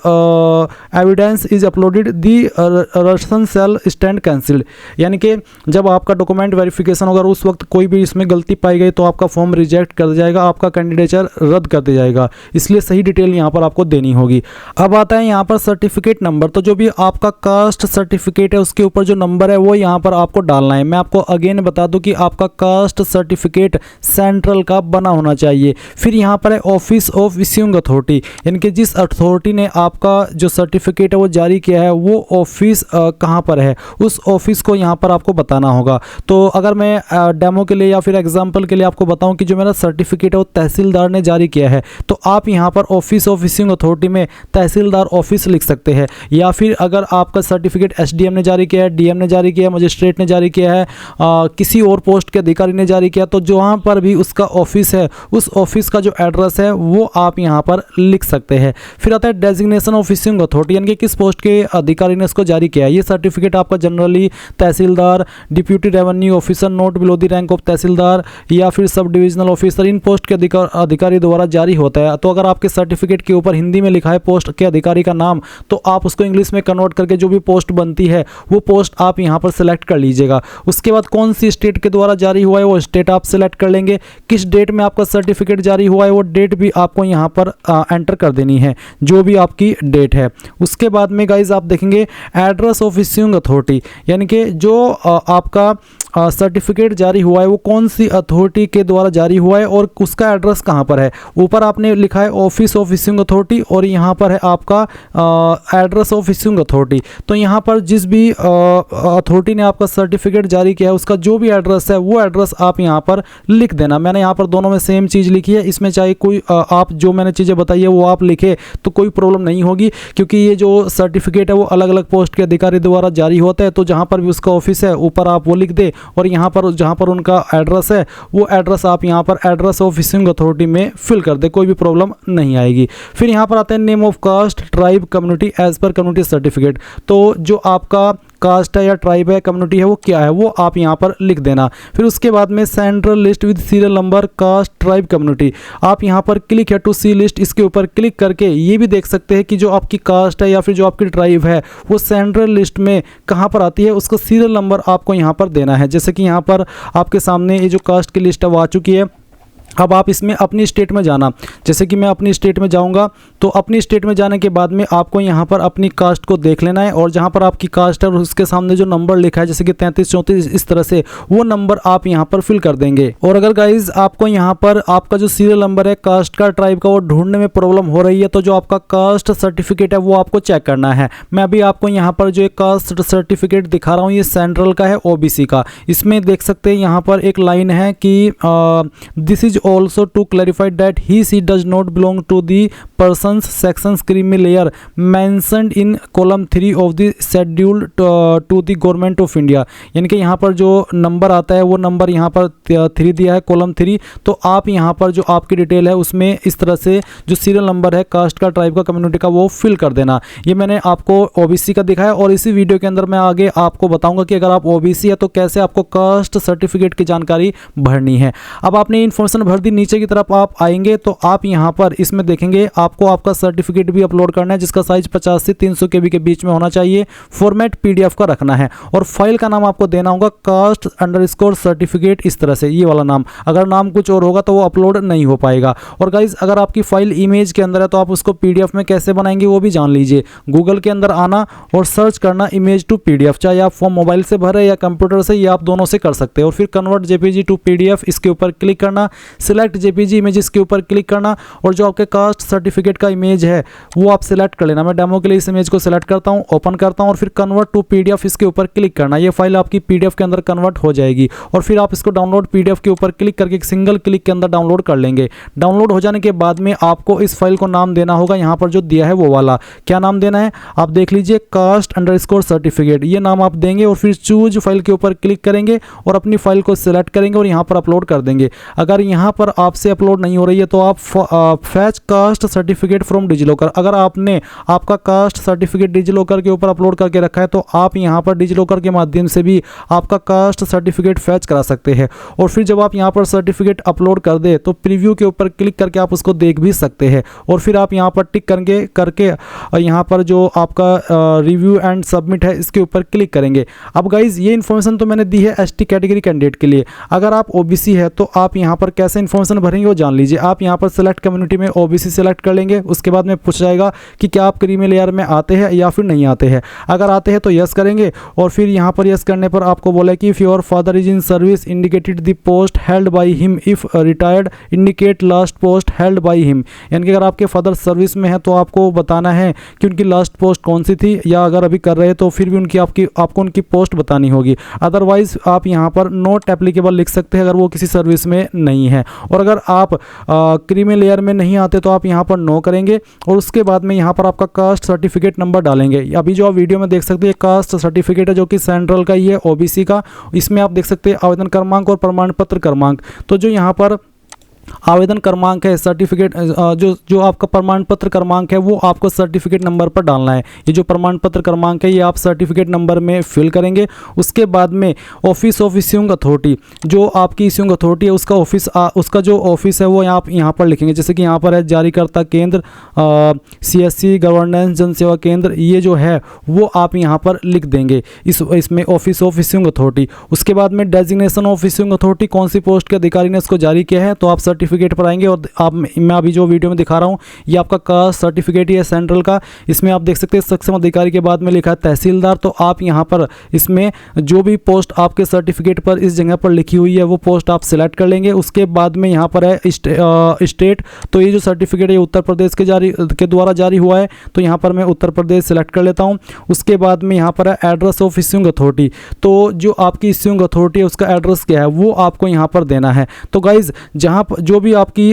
evidence is uploaded the reason shall stand cancelled, यानी कि जब आपका डॉक्यूमेंट वेरिफिकेशन होगा उस वक्त कोई भी इसमें गलती पाई गई तो आपका फॉर्म रिजेक्ट कर दिया जाएगा, आपका कैंडिडेचर रद्द कर दिया जाएगा। इसलिए सही डिटेल यहाँ पर आपको देनी होगी। अब आता है यहाँ पर सर्टिफिकेट नंबर। तो जो भी आपका कास्ट सर्टिफिकेट है उसके ऊपर जो नंबर है वो यहाँ पर आपको डालना है। मैं आपको अगेन बता दूं कि आपका कास्ट सर्टिफिकेट सेंट्रल का बना होना चाहिए। फिर यहाँ पर है ऑफिस ऑफ इश्यूइंग अथॉरिटी, यानी कि जिस अथॉरिटी ने आपका जो सर्टिफिकेट है वो जारी किया है वो ऑफिस कहाँ पर है, उस ऑफिस को यहाँ पर आपको बताना होगा। तो अगर मैं डेमो के लिए या फिर एग्जाम्पल के लिए आपको बताऊं कि जो मेरा सर्टिफिकेट है वो तहसीलदार ने जारी किया है, तो आप यहाँ पर ऑफिस ऑफ इश्यूइंग अथॉरिटी में तहसीलदार ऑफिस लिख सकते हैं। या फिर अगर आपका सर्टिफिकेट एसडीएम ने जारी किया है, डीएम ने जारी किया है, मजिस्ट्रेट ने जारी किया है, किसी और पोस्ट के अधिकारी ने जारी किया, तो जहाँ पर भी उसका ऑफिस है उस ऑफिस का जो एड्रेस है वो आप यहाँ पर लिख सकते हैं। फिर आता है डेजिग्नेशन ऑफ इश्यूइंग अथॉरिटी, यानी कि किस पोस्ट के अधिकारी ने इसको जारी किया है। ये सर्टिफिकेट आपका generally tehsildar, deputy revenue officer not below the rank of tehsildar या फिर सब डिविजनल ऑफिसर, इन पोस्ट के अधिकारी द्वारा जारी होता है। तो अगर आपके सर्टिफिकेट के ऊपर हिंदी में लिखा है पोस्ट के अधिकारी का नाम, तो आप उसको इंग्लिश में कन्वर्ट करके जो भी पोस्ट बनती है वो पोस्ट आप यहाँ पर सेलेक्ट कर लीजिएगा। उसके बाद कौन सी स्टेट के द्वारा जारी हुआ है वो स्टेट आप सेलेक्ट कर लेंगे। किस डेट में आपका सर्टिफिकेट जारी हुआ है वो डेट भी आपको यहाँ पर एंटर कर देनी है, जो भी आपकी डेट है। उसके बाद में गाइज आप देखेंगे एड्रेस ऑफ इश्यूइंग अथॉरिटी, यानी कि जो आपका सर्टिफिकेट जारी हुआ है वो कौन सी अथॉरिटी के द्वारा जारी हुआ है और उसका एड्रेस कहाँ पर है। ऊपर आपने लिखा है ऑफिस ऑफ इश्यूइंग अथॉरिटी और यहाँ पर है आपका एड्रेस ऑफ इश्यूइंग अथॉरिटी। तो यहाँ पर जिस भी अथॉरिटी ने आपका सर्टिफिकेट जारी किया है उसका जो भी एड्रेस है वो एड्रेस आप यहाँ पर लिख देना। मैंने यहाँ पर दोनों में सेम चीज़ लिखी है, इसमें चाहे कोई आप जो मैंने चीज़ें बताई है वो आप लिखे तो कोई प्रॉब्लम नहीं होगी, क्योंकि ये जो सर्टिफिकेट है वो अलग अलग पोस्ट के अधिकारी द्वारा जारी होता है। तो जहाँ पर भी उसका ऑफिस है ऊपर आप वो लिख दे और यहाँ पर जहाँ पर उनका एड्रेस है वो एड्रेस आप यहाँ पर एड्रेस ऑफ इश्यूइंग अथॉरिटी में फिल कर दे, कोई भी प्रॉब्लम नहीं आएगी। फिर यहाँ पर आते हैं name of caste tribe community as per community certificate. तो जो आपका कास्ट है या ट्राइब है, कम्युनिटी है, वो क्या है वो आप यहाँ पर लिख देना। फिर उसके बाद में central list with serial number caste tribe community, आप यहाँ पर क्लिक है टू सी लिस्ट, इसके ऊपर क्लिक करके ये भी देख सकते हैं कि जो आपकी कास्ट है या फिर जो आपकी ट्राइब है वो सेंट्रल लिस्ट में कहाँ पर आती है, उसका सीरियल नंबर आपको यहाँ पर देना है। जैसे कि यहाँ पर आपके सामने ये जो कास्ट की लिस्ट है वो आ चुकी है। अब आप इसमें अपनी स्टेट में जाना, जैसे कि मैं अपनी स्टेट में जाऊंगा, तो अपनी स्टेट में जाने के बाद में आपको यहाँ पर अपनी कास्ट को देख लेना है, और जहाँ पर आपकी कास्ट है और उसके सामने जो नंबर लिखा है जैसे कि 33 34 इस तरह से, वो नंबर आप यहाँ पर फिल कर देंगे। और अगर गाइज आपको यहाँ पर आपका जो सीरियल नंबर है कास्ट का, ट्राइब का, वो ढूंढने में प्रॉब्लम हो रही है, तो जो आपका कास्ट सर्टिफिकेट है वो आपको चेक करना है। मैं अभी आपको यहाँ पर जो एक कास्ट सर्टिफिकेट दिखा रहा हूँ, ये सेंट्रल का है, ओबीसी का। इसमें देख सकते हैं यहाँ पर एक लाइन है कि this is also to clarify that he she does not belong to the persons sections creamy layer mentioned in column 3 of the schedule to the government of India. यानी कि यहाँ पर जो नंबर आता है वो नंबर यहाँ पर 3 दिया है, कॉलम 3। तो आप यहाँ पर जो आपकी डिटेल है उसमें इस तरह से जो सीरियल नंबर है कास्ट का, ट्राइब का, कम्युनिटी का, वो फिल कर देना। ये मैंने आपको ओबीसी का दिखाया, और इसी वीडियो के अंदर मैं आगे आपको बताऊंगा कि अगर आप ओबीसी है तो कैसे आपको कास्ट सर्टिफिकेट की जानकारी भरनी है। अब आपने इन्फॉर्मेशन भर दी, नीचे की तरफ आप आएंगे तो आप यहाँ पर इसमें देखेंगे आपको आपका सर्टिफिकेट भी अपलोड करना है, जिसका साइज 50 से 300 KB के बीच में होना चाहिए। फॉर्मेट PDF का रखना है, और फाइल का नाम आपको देना होगा कास्ट_सर्टिफिकेट, इस तरह से, ये वाला नाम। अगर नाम कुछ और होगा तो वो अपलोड नहीं हो पाएगा। और गाइज अगर आपकी फाइल इमेज के अंदर है तो आप उसको PDF में कैसे बनाएंगे वो भी जान लीजिए। गूगल के अंदर आना और सर्च करना इमेज टू PDF, चाहे आप फॉर्म मोबाइल से भरे या कंप्यूटर से, या आप दोनों से कर सकते हैं। और फिर कन्वर्ट JPG टू PDF, इसके ऊपर क्लिक करना, सिलेक्ट JPG इमेजेस के ऊपर क्लिक करना, और जो आपके कास्ट सर्टिफिकेट का इमेज है वो आप सिलेक्ट कर लेना। मैं डेमो के लिए इस इमेज को सिलेक्ट करता हूं, ओपन करता हूं, और फिर कन्वर्ट टू PDF इसके ऊपर क्लिक करना। ये फाइल आपकी PDF के अंदर कन्वर्ट हो जाएगी, और फिर आप इसको डाउनलोड PDF के ऊपर क्लिक करके एक सिंगल क्लिक के अंदर डाउनलोड कर लेंगे। डाउनलोड हो जाने के बाद में आपको इस फाइल को नाम देना होगा, यहाँ पर जो दिया है वो वाला। क्या नाम देना है आप देख लीजिए, कास्ट_सर्टिफिकेट, ये नाम आप देंगे। और फिर चूज फाइल के ऊपर क्लिक करेंगे और अपनी फाइल को सिलेक्ट करेंगे और यहाँ पर अपलोड कर देंगे। अगर यहाँ पर आपसे अपलोड नहीं हो रही है तो आप fetch caste certificate from DigiLocker, अगर आपने आपका कास्ट सर्टिफिकेट डिजिलॉकर के ऊपर अपलोड करके रखा है तो आप यहाँ पर डिजिलॉकर के माध्यम से भी आपका कास्ट सर्टिफिकेट फैच करा सकते हैं। और फिर जब आप यहाँ पर सर्टिफिकेट अपलोड कर दे तो प्रीव्यू के ऊपर क्लिक करके आप उसको देख भी सकते हैं। और फिर आप यहाँ पर टिक करके यहाँ पर जो आपका रिव्यू एंड सबमिट है इसके ऊपर क्लिक करेंगे। अब गाइज ये इन्फॉर्मेशन तो मैंने दी है ST कैटेगरी कैंडिडेट के लिए। अगर आप OBC है तो आप यहाँ पर कैसे इन्फॉर्मेशन भरेंगे वो जान लीजिए। आप यहाँ पर सेलेक्ट कम्युनिटी में OBC सेलेक्ट कर लेंगे, उसके बाद में पूछ जाएगा कि क्या आप क्रीमी लेयर में आते हैं या फिर नहीं आते हैं। अगर आते हैं तो यस करेंगे, और फिर यहाँ पर यस करने पर आपको बोला कि if your father is in service indicated the post held by him, if retired indicate last post held by him. यानी कि अगर आपके फादर सर्विस में है तो आपको बताना है कि उनकी लास्ट पोस्ट कौन सी थी, या अगर अभी कर रहे हैं तो फिर भी आपको उनकी पोस्ट बतानी होगी। अदरवाइज आप यहाँ पर नॉट एप्लीकेबल लिख सकते हैं अगर वो किसी सर्विस में नहीं है। और अगर आप क्रीमी लेयर में नहीं आते तो आप यहाँ पर नो करेंगे, और उसके बाद में यहाँ पर आपका कास्ट सर्टिफिकेट नंबर डालेंगे। अभी जो आप वीडियो में देख सकते हैं कास्ट सर्टिफिकेट है जो कि सेंट्रल का ही है, OBC का। इसमें आप देख सकते हैं आवेदन क्रमांक और प्रमाण पत्र क्रमांक। तो जो यहाँ पर आवेदन क्रमांक है, सर्टिफिकेट जो आपका प्रमाण पत्र क्रमांक है वो आपको सर्टिफिकेट नंबर पर डालना है। ये जो प्रमाण पत्र क्रमांक है ये आप सर्टिफिकेट नंबर में फिल करेंगे। उसके बाद में ऑफिस ऑफ इश्यूइंग अथॉरिटी, जो आपकी इश्यूइंग अथॉरिटी है उसका जो ऑफिस है वो आप यहाँ पर लिखेंगे। जैसे कि यहाँ पर है जारीकर्ता केंद्र, CSC गवर्नेंस जन सेवा केंद्र, ये जो है वो आप यहाँ पर लिख देंगे इसमें ऑफिस ऑफ इश्यूइंग अथॉरिटी। उसके बाद में डेजिग्नेशन ऑफ इश्यूइंग अथॉरिटी, कौन सी पोस्ट के अधिकारी ने इसको जारी किया है, तो आप सर्टिफिकेट पर आएंगे। और मैं अभी जो वीडियो में दिखा रहा हूँ ये आपका कास्ट सर्टिफिकेट ही है सेंट्रल का। इसमें आप देख सकते हैं सक्षम अधिकारी के बाद में लिखा है तहसीलदार। तो आप यहाँ पर इसमें जो भी पोस्ट आपके सर्टिफिकेट पर इस जगह पर लिखी हुई है वो पोस्ट आप सिलेक्ट कर लेंगे। उसके बाद में यहाँ पर है स्टेट, तो ये जो सर्टिफिकेट है उत्तर प्रदेश के द्वारा जारी हुआ है, तो यहाँ पर मैं उत्तर प्रदेश सिलेक्ट कर लेता हूँ। उसके बाद में यहाँ पर है एड्रेस ऑफ इश्यूइंग अथॉरिटी, तो जो आपकी इश्यूइंग अथॉरिटी है उसका एड्रेस क्या है वो आपको यहाँ पर देना है। तो गाइज जहाँ पर जो भी आपकी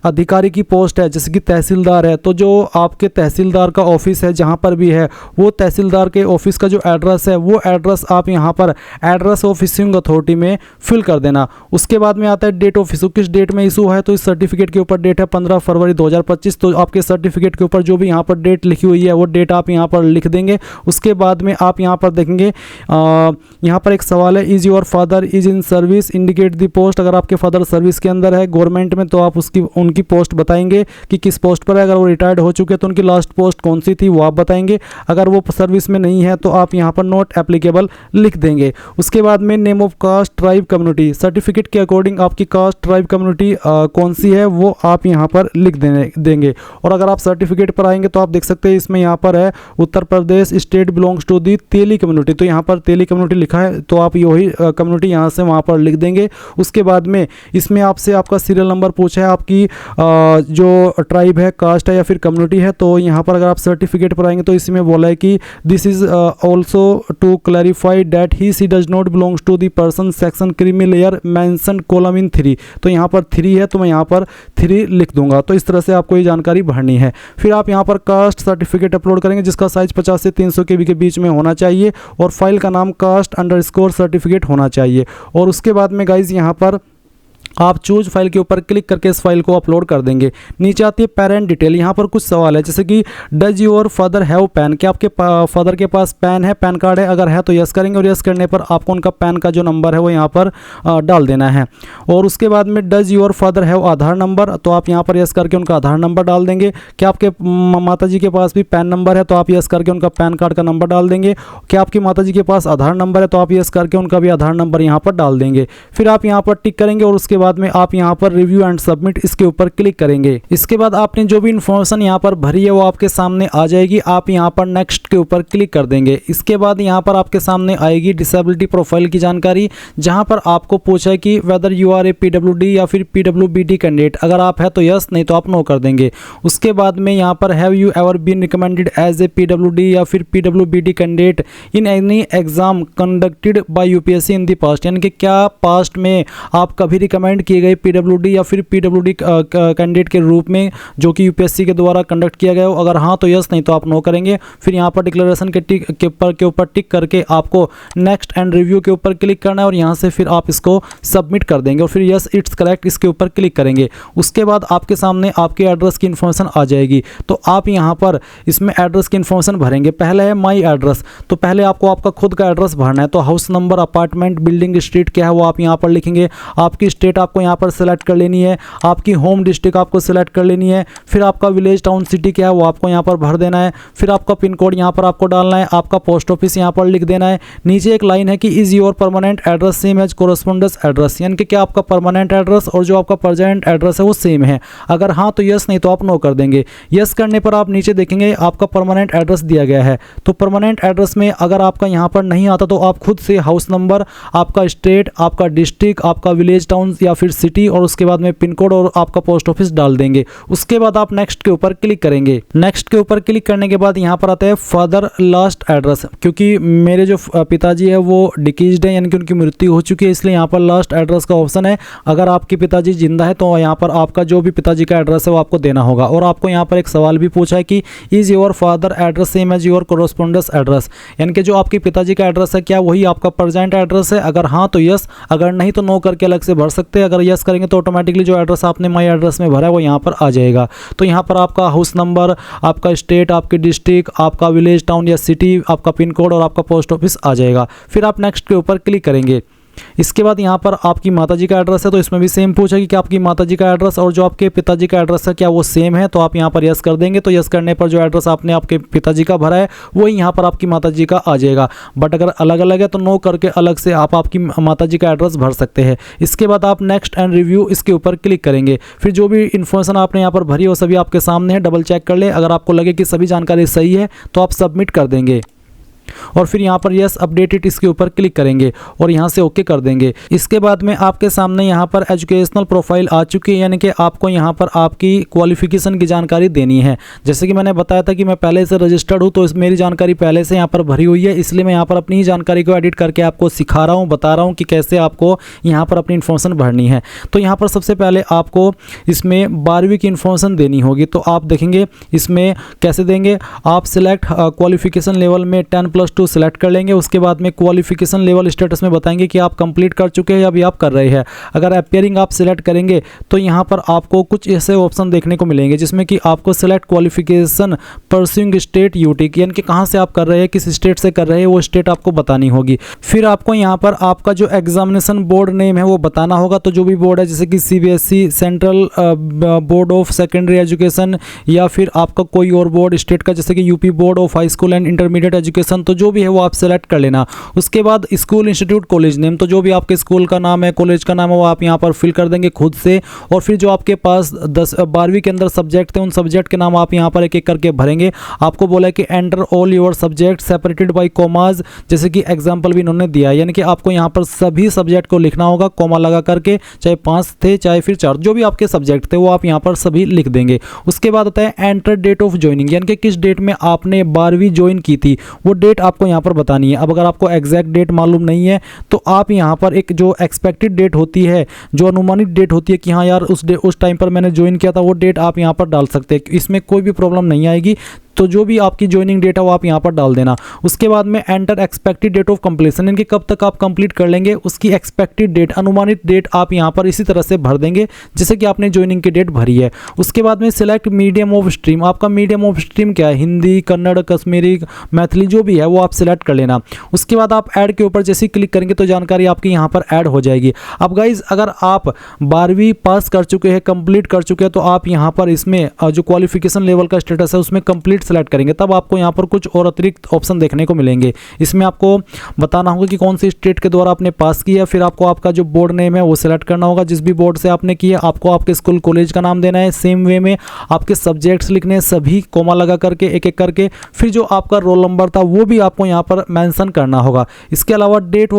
अधिकारी की पोस्ट है जैसे कि तहसीलदार है, तो जो आपके तहसीलदार का ऑफिस है जहाँ पर भी है वो तहसीलदार के ऑफिस का जो एड्रेस है वो एड्रेस आप यहाँ पर एड्रेस ऑफ इश्यूइंग अथॉरिटी में फिल कर देना। उसके बाद में आता है डेट ऑफ इशू, किस डेट में इशू है, तो इस सर्टिफिकेट के ऊपर डेट है 15 फरवरी 2025। तो आपके सर्टिफिकेट के ऊपर जो भी यहाँ पर डेट लिखी हुई है वो डेट आप यहाँ पर लिख देंगे। उसके बाद में आप यहाँ पर देखेंगे यहाँ पर एक सवाल है, is your father is in service indicate the post. अगर आपके फादर सर्विस सर्विस के अंदर है गवर्नमेंट में तो आप उनकी पोस्ट बताएंगे कि किस पोस्ट पर है। अगर वो रिटायर्ड हो चुके हैं तो उनकी लास्ट पोस्ट कौन सी थी वो आप बताएंगे। अगर वो सर्विस में नहीं है तो आप यहाँ पर नॉट एप्लीकेबल लिख देंगे। उसके बाद में name of caste tribe community, certificate के अकॉर्डिंग आपकी कास्ट ट्राइब कम्युनिटी कौन सी है वो आप यहाँ पर लिख देंगे। और अगर आप सर्टिफिकेट पर आएंगे तो आप देख सकते हैं इसमें यहाँ पर है Uttar Pradesh state belongs to the Teli community, तो यहाँ पर तेली कम्युनिटी लिखा है तो आप वही कम्युनिटी यहाँ से वहाँ पर लिख देंगे। उसके बाद में इसमें आपसे आपका सीरियल नंबर पूछा है, आपकी जो ट्राइब है, कास्ट है या फिर कम्युनिटी है। तो यहाँ पर अगर आप सर्टिफिकेट पर आएंगे तो इसमें बोला है कि this is also to clarify that he she does not belongs to the person section creamy layer mention column in 3, तो यहाँ पर 3 है तो मैं यहाँ पर 3 लिख दूंगा। तो इस तरह से आपको ये जानकारी भरनी है। फिर आप यहाँ पर कास्ट सर्टिफिकेट अपलोड करेंगे जिसका साइज 50 से 300 KB के बीच में होना चाहिए और फाइल का नाम कास्ट_ सर्टिफिकेट होना चाहिए। और उसके बाद में गाइज यहाँ पर आप चूज फाइल के ऊपर क्लिक करके इस फाइल को अपलोड कर देंगे। नीचे आती है पेरेंट डिटेल, यहाँ पर कुछ सवाल है जैसे कि does your father have pan, क्या आपके फादर के पास पैन है, पैन कार्ड है, अगर है तो यस करेंगे और यस करने पर आपको उनका पैन का जो नंबर है वो यहाँ पर डाल देना है। और उसके बाद में does your father have Aadhaar number, तो आप यहाँ पर यस करके उनका आधार नंबर डाल देंगे। क्या आपके माता जी के पास भी पैन नंबर है तो आप यस करके उनका पैन कार्ड का नंबर डाल देंगे। क्या आपकी माता जी के पास आधार नंबर है तो आप यस करके उनका भी आधार नंबर यहाँ पर डाल देंगे। फिर आप यहाँ पर टिक करेंगे और उसके बाद में आप यहाँ पर रिव्यू एंड सबमिट इसके ऊपर क्लिक करेंगे। इसके बाद आपने जो भी इंफॉर्मेशन यहाँ पर भरी है वो आपके सामने आ जाएगी। आप यहाँ पर नेक्स्ट के ऊपर क्लिक कर देंगे। इसके बाद यहाँ पर आपके सामने आएगी डिसेबिलिटी प्रोफाइल की जानकारी, जहाँ पर आपको पूछा है कि whether you are a PWD या फिर PWBD कैंडिडेट, अगर आप है तो यस, नहीं तो आप नो कर देंगे। उसके बाद में यहाँ पर have you ever been recommended as a PWD या फिर PWBD candidate in any exam conducted by UPSC in the past, यानी कि क्या पास्ट में आप कभी रिकमेंड किए गए PWD या फिर PWD कैंडिडेट के रूप में जो कि UPSC के द्वारा कंडक्ट किया गया हो, अगर हाँ तो यस, नहीं तो आप नो करेंगे। फिर यहाँ पर डिक्लेरेशन के ऊपर टिक करके आपको नेक्स्ट एंड रिव्यू के ऊपर क्लिक करना है और यहाँ से फिर आप इसको सबमिट कर देंगे और फिर यस इट्स करेक्ट इसके ऊपर क्लिक करेंगे। उसके बाद आपके सामने आपके एड्रेस की इन्फॉर्मेशन आ जाएगी। तो आप यहाँ पर इसमें एड्रेस की इन्फॉर्मेशन भरेंगे। पहले है माई एड्रेस, तो पहले आपको आपका खुद का एड्रेस भरना है। तो house number, apartment, building, street क्या है वो आप यहाँ पर लिखेंगे। आपकी स्टेट आपको यहाँ पर सेलेक्ट कर लेनी है, आपकी होम डिस्ट्रिक्ट आपको सेलेक्ट कर लेनी है। फिर आपका विलेज, टाउन, सिटी क्या है वो आपको यहाँ पर भर देना है। फिर आपका पिन कोड यहाँ पर आपको डालना है, आपका पोस्ट ऑफिस यहाँ पर लिख देना है। नीचे एक लाइन है कि is your permanent address same as correspondence address, यानी कि क्या आपका परमानेंट एड्रेस और जो आपका प्रेजेंट एड्रेस है वो सेम है। अगर हाँ तो यस, नहीं तो आप नो कर देंगे। यस करने पर आप नीचे देखेंगे आपका परमानेंट एड्रेस दिया गया है। तो परमानेंट एड्रेस में अगर आपका यहाँ पर नहीं आता तो आप खुद से हाउस नंबर, आपका स्टेट, आपका डिस्ट्रिक्ट, आपका विलेज, टाउन या फिर सिटी और उसके बाद में पिन कोड और आपका पोस्ट ऑफिस डाल देंगे। उसके बाद आप नेक्स्ट के ऊपर क्लिक करेंगे। नेक्स्ट के ऊपर क्लिक करने के बाद यहाँ पर आता है फादर लास्ट एड्रेस, क्योंकि मेरे जो पिताजी है वो डिकीज्ड है यानी कि उनकी मृत्यु हो चुकी है, इसलिए यहाँ पर लास्ट एड्रेस का ऑप्शन है। अगर आपके पिताजी जिंदा है तो यहाँ पर आपका जो भी पिताजी का एड्रेस है वो आपको देना होगा। और आपको यहाँ पर एक सवाल भी पूछा है कि is your father address same as your correspondence address, यानी कि जो आपकी पिताजी का एड्रेस है क्या वही आपका प्रेजेंट एड्रेस है। अगर हाँ तो यस, अगर नहीं तो नो करके अलग से भर सकते हैं। अगर यस करेंगे तो ऑटोमेटिकली जो एड्रेस आपने माई एड्रेस में भरा है वो यहाँ पर आ जाएगा। तो यहाँ पर आपका हाउस नंबर, आपका स्टेट, आपकी डिस्ट्रिक्ट, आपका विलेज, टाउन या सिटी, आपका पिन कोड और आपका पोस्ट ऑफिस आ जाएगा। फिर आप नेक्स्ट के ऊपर क्लिक करेंगे। इसके बाद यहाँ पर आपकी माताजी का एड्रेस है तो इसमें भी सेम पूछा कि क्या आपकी माताजी का एड्रेस और जो आपके पिताजी का एड्रेस है क्या वो सेम है, तो आप यहाँ पर यस कर देंगे। तो यस करने पर जो एड्रेस आपने आपके पिताजी का भरा है वही यहाँ पर आपकी माताजी का आ जाएगा। बट अगर अलग अलग है तो नो करके अलग से आप आपकी माताजी का एड्रेस भर सकते हैं। इसके बाद आप नेक्स्ट एंड रिव्यू इसके ऊपर क्लिक करेंगे। फिर जो भी इन्फॉर्मेशन आपने यहाँ पर भरी है वो सभी आपके सामने है, डबल चेक कर ले। अगर आपको लगे कि सभी जानकारी सही है तो आप सबमिट कर देंगे और फिर यहाँ पर यस अपडेटेड इसके ऊपर क्लिक करेंगे और यहाँ से ओके कर देंगे। इसके बाद में आपके सामने यहाँ पर एजुकेशनल प्रोफाइल आ चुकी है, यानी कि आपको यहाँ पर आपकी क्वालिफिकेशन की जानकारी देनी है। जैसे कि मैंने बताया था कि मैं पहले से रजिस्टर्ड हूँ तो मेरी जानकारी पहले से यहाँ पर भरी हुई है, इसलिए मैं यहाँ पर अपनी ही जानकारी को एडिट करके आपको सिखा रहा हूँ, बता रहा हूँ कि कैसे आपको यहाँ पर अपनी इन्फॉर्मेशन भरनी है। तो यहाँ पर सबसे पहले आपको इसमें 12वीं की इन्फॉर्मेशन देनी होगी। तो आप देखेंगे इसमें कैसे देंगे। आप सिलेक्ट क्वालिफिकेशन लेवल में 10+ +2 सेलेक्ट कर लेंगे। उसके बाद में क्वालिफिकेशन लेवल स्टेटस में बताएंगे कि आप कंप्लीट कर चुके हैं या अभी आप कर रहे हैं। अगर अपियरिंग आप सिलेक्ट करेंगे तो यहाँ पर आपको कुछ ऐसे ऑप्शन देखने को मिलेंगे जिसमें कि आपको select qualification pursuing state UT, यानी कि कहाँ से आप कर रहे हैं, किस स्टेट से कर रहे हैं, वो स्टेट आपको बतानी होगी। फिर आपको यहाँ पर आपका जो एग्जामिनेशन बोर्ड नेम है वो बताना होगा। तो जो भी बोर्ड है जैसे कि CBSE central board of secondary education, या फिर आपका कोई और बोर्ड स्टेट का जैसे कि UP board of high school and intermediate education, तो जो भी है वो आप सेलेक्ट कर लेना। उसके बाद स्कूल इंस्टीट्यूट कॉलेज नेम, तो जो भी आपके स्कूल का नाम है, कॉलेज का नाम है, वो आप यहाँ पर फिल कर देंगे खुद से। और फिर जो आपके पास 12वीं के अंदर सब्जेक्ट थे उन सब्जेक्ट के नाम आप यहाँ पर एक एक करके भरेंगे। आपको बोला है कि enter all your subject separated by commas, जैसे कि एग्जाम्पल भी इन्होंने दिया है, यानी कि आपको यहाँ पर सभी सब्जेक्ट को लिखना होगा कॉमा लगा करके, चाहे 5 थे चाहे फिर 4, जो भी आपके सब्जेक्ट थे वो आप यहाँ पर सभी लिख देंगे। उसके बाद होता है एंटर डेट ऑफ ज्वाइनिंग, यानी कि किस डेट में आपने 12वीं ज्वाइन की थी वो डेट आपको यहाँ पर बतानी है। अब अगर आपको एग्जैक्ट डेट मालूम नहीं है तो आप यहाँ पर एक जो एक्सपेक्टेड डेट होती है, जो अनुमानित डेट होती है कि हाँ यार उस टाइम पर मैंने ज्वाइन किया था, वो डेट आप यहाँ पर डाल सकते हैं। इसमें कोई भी प्रॉब्लम नहीं आएगी। तो जो भी आपकी ज्वाइनिंग डेट है वो आप यहाँ पर डाल देना। उसके बाद में enter expected date of completion, यानी कि कब तक आप कंप्लीट कर लेंगे उसकी एक्सपेक्टेड डेट, अनुमानित डेट आप यहाँ पर इसी तरह से भर देंगे जैसे कि आपने ज्वाइनिंग की डेट भरी है। उसके बाद में सिलेक्ट मीडियम ऑफ स्ट्रीम, आपका मीडियम ऑफ स्ट्रीम क्या है, हिंदी, कन्नड़, कश्मीरी, मैथिली, जो भी है वो आप सिलेक्ट कर लेना। उसके बाद आप ऐड के ऊपर जैसे ही क्लिक करेंगे तो जानकारी आपकी यहाँ पर ऐड हो जाएगी। अब गाइज अगर आप 12वीं पास कर चुके हैं, कंप्लीट कर चुके हैं, तो आप यहाँ पर इसमें जो क्वालिफिकेशन लेवल का स्टेटस है उसमें कंप्लीट सेलेक्ट करेंगे, तब आपको यहाँ पर कुछ और अतिरिक्त ऑप्शन देखने को मिलेंगे। इसमें आपको बताना होगा कि कौन सी स्टेट के द्वारा आपने पास किया, फिर आपको आपका जो बोर्ड नेम है वो सिलेक्ट करना होगा। जिस भी बोर्ड से आपने किया आपको आपके स्कूल कॉलेज का नाम देना है। सेम वे में आपके सब्जेक्ट्स लिखने हैं, सभी कोमा लगा करके एक एक करके। फिर जो आपका रोल नंबर था वो भी आपको यहाँ पर मेंशन करना होगा। इसके अलावा date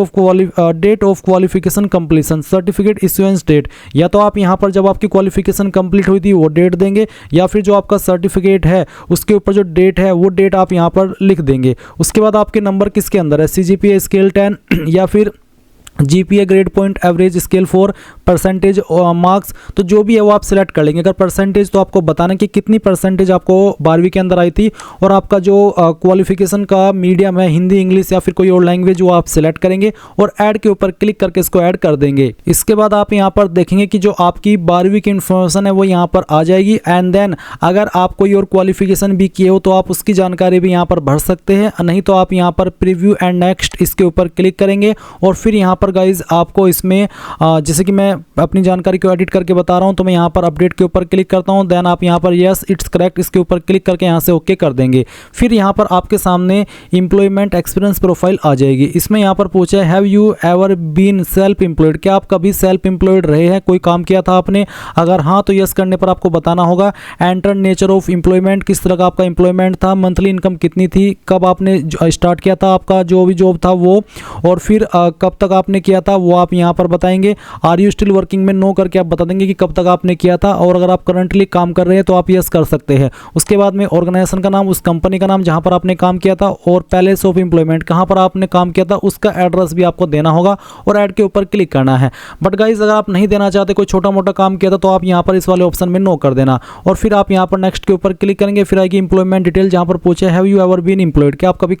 of qualification completion, certificate issuance date, या तो आप यहाँ पर जब आपकी क्वालिफिकेशन कंप्लीट हुई थी वो डेट देंगे, या फिर जो आपका सर्टिफिकेट है उसके ऊपर जो डेट है वो डेट आप यहां पर लिख देंगे। उसके बाद आपके नंबर किसके अंदर है, CGPA स्केल 10 या फिर GPA grade point average scale 4 percentage marks, तो जो भी है वो आप सिलेक्ट कर लेंगे। अगर परसेंटेज तो आपको बताना कि कितनी परसेंटेज आपको 12वीं के अंदर आई थी, और आपका जो क्वालिफिकेशन का मीडियम है हिंदी, इंग्लिश या फिर कोई और लैंग्वेज वो आप सिलेक्ट करेंगे और ऐड के ऊपर क्लिक करके इसको ऐड कर देंगे। इसके बाद आप यहाँ पर देखेंगे कि जो आपकी 12वीं की इन्फॉर्मेशन है वो यहाँ पर आ जाएगी। एंड देन अगर आप कोई और क्वालिफिकेशन भी किए हो तो आप उसकी जानकारी भी यहाँ पर भर सकते हैं, नहीं तो आप यहाँ पर प्रीव्यू एंड नेक्स्ट इसके ऊपर क्लिक करेंगे। और फिर यहाँ पर गाइज आपको इसमें जैसे कि मैं अपनी जानकारी को एडिट करके बता रहा हूं, तो मैं यहाँ पर अपडेट के ऊपर क्लिक करता हूं। देन आप यहाँ पर यस इट्स करेक्ट इसके ऊपर क्लिक करके यहाँ से ओके कर देंगे। फिर यहाँ पर आपके सामने एम्प्लॉयमेंट एक्सपीरियंस प्रोफाइल आ जाएगी। इसमें यहाँ पर पूछा है have you ever been self employed, क्या आप कभी सेल्फ एम्प्लॉयड रहे हैं, कोई काम किया था आपने, अगर हाँ तो यस करने पर आपको बताना होगा। एंटर नेचर ऑफ एम्प्लॉयमेंट, किस तरह का आपका एम्प्लॉयमेंट था, मंथली इनकम कितनी थी, कब आपने स्टार्ट किया था आपका जो भी जॉब था वो, और फिर कब तक आपने किया था वो आप यहाँ पर बताएंगे। आर यू स्टिल वर्किंग में नो करके आप बता देंगे कि कब तक आपने किया था, और अगर आप करंटली काम कर रहे हैं तो आप यस कर सकते हैं। उसके बाद में ऑर्गेनाइजेशन का नाम, उस कंपनी का नाम जहाँ पर आपने काम किया था, और प्लेस ऑफ एम्प्लॉयमेंट कहाँ पर आपने काम किया था उसका एड्रेस भी आपको देना होगा, और ऐड के ऊपर क्लिक करना है। बट गाइज अगर आप नहीं देना चाहते, कोई छोटा मोटा काम किया था, तो आप यहाँ पर इस वाले ऑप्शन में नो कर देना, और फिर आप यहाँ पर नेक्स्ट के ऊपर क्लिक करेंगे। फिर आएगी एम्प्लॉयमेंट डिटेल, जहाँ पर पूछे have you ever been employed, क्या आप कभी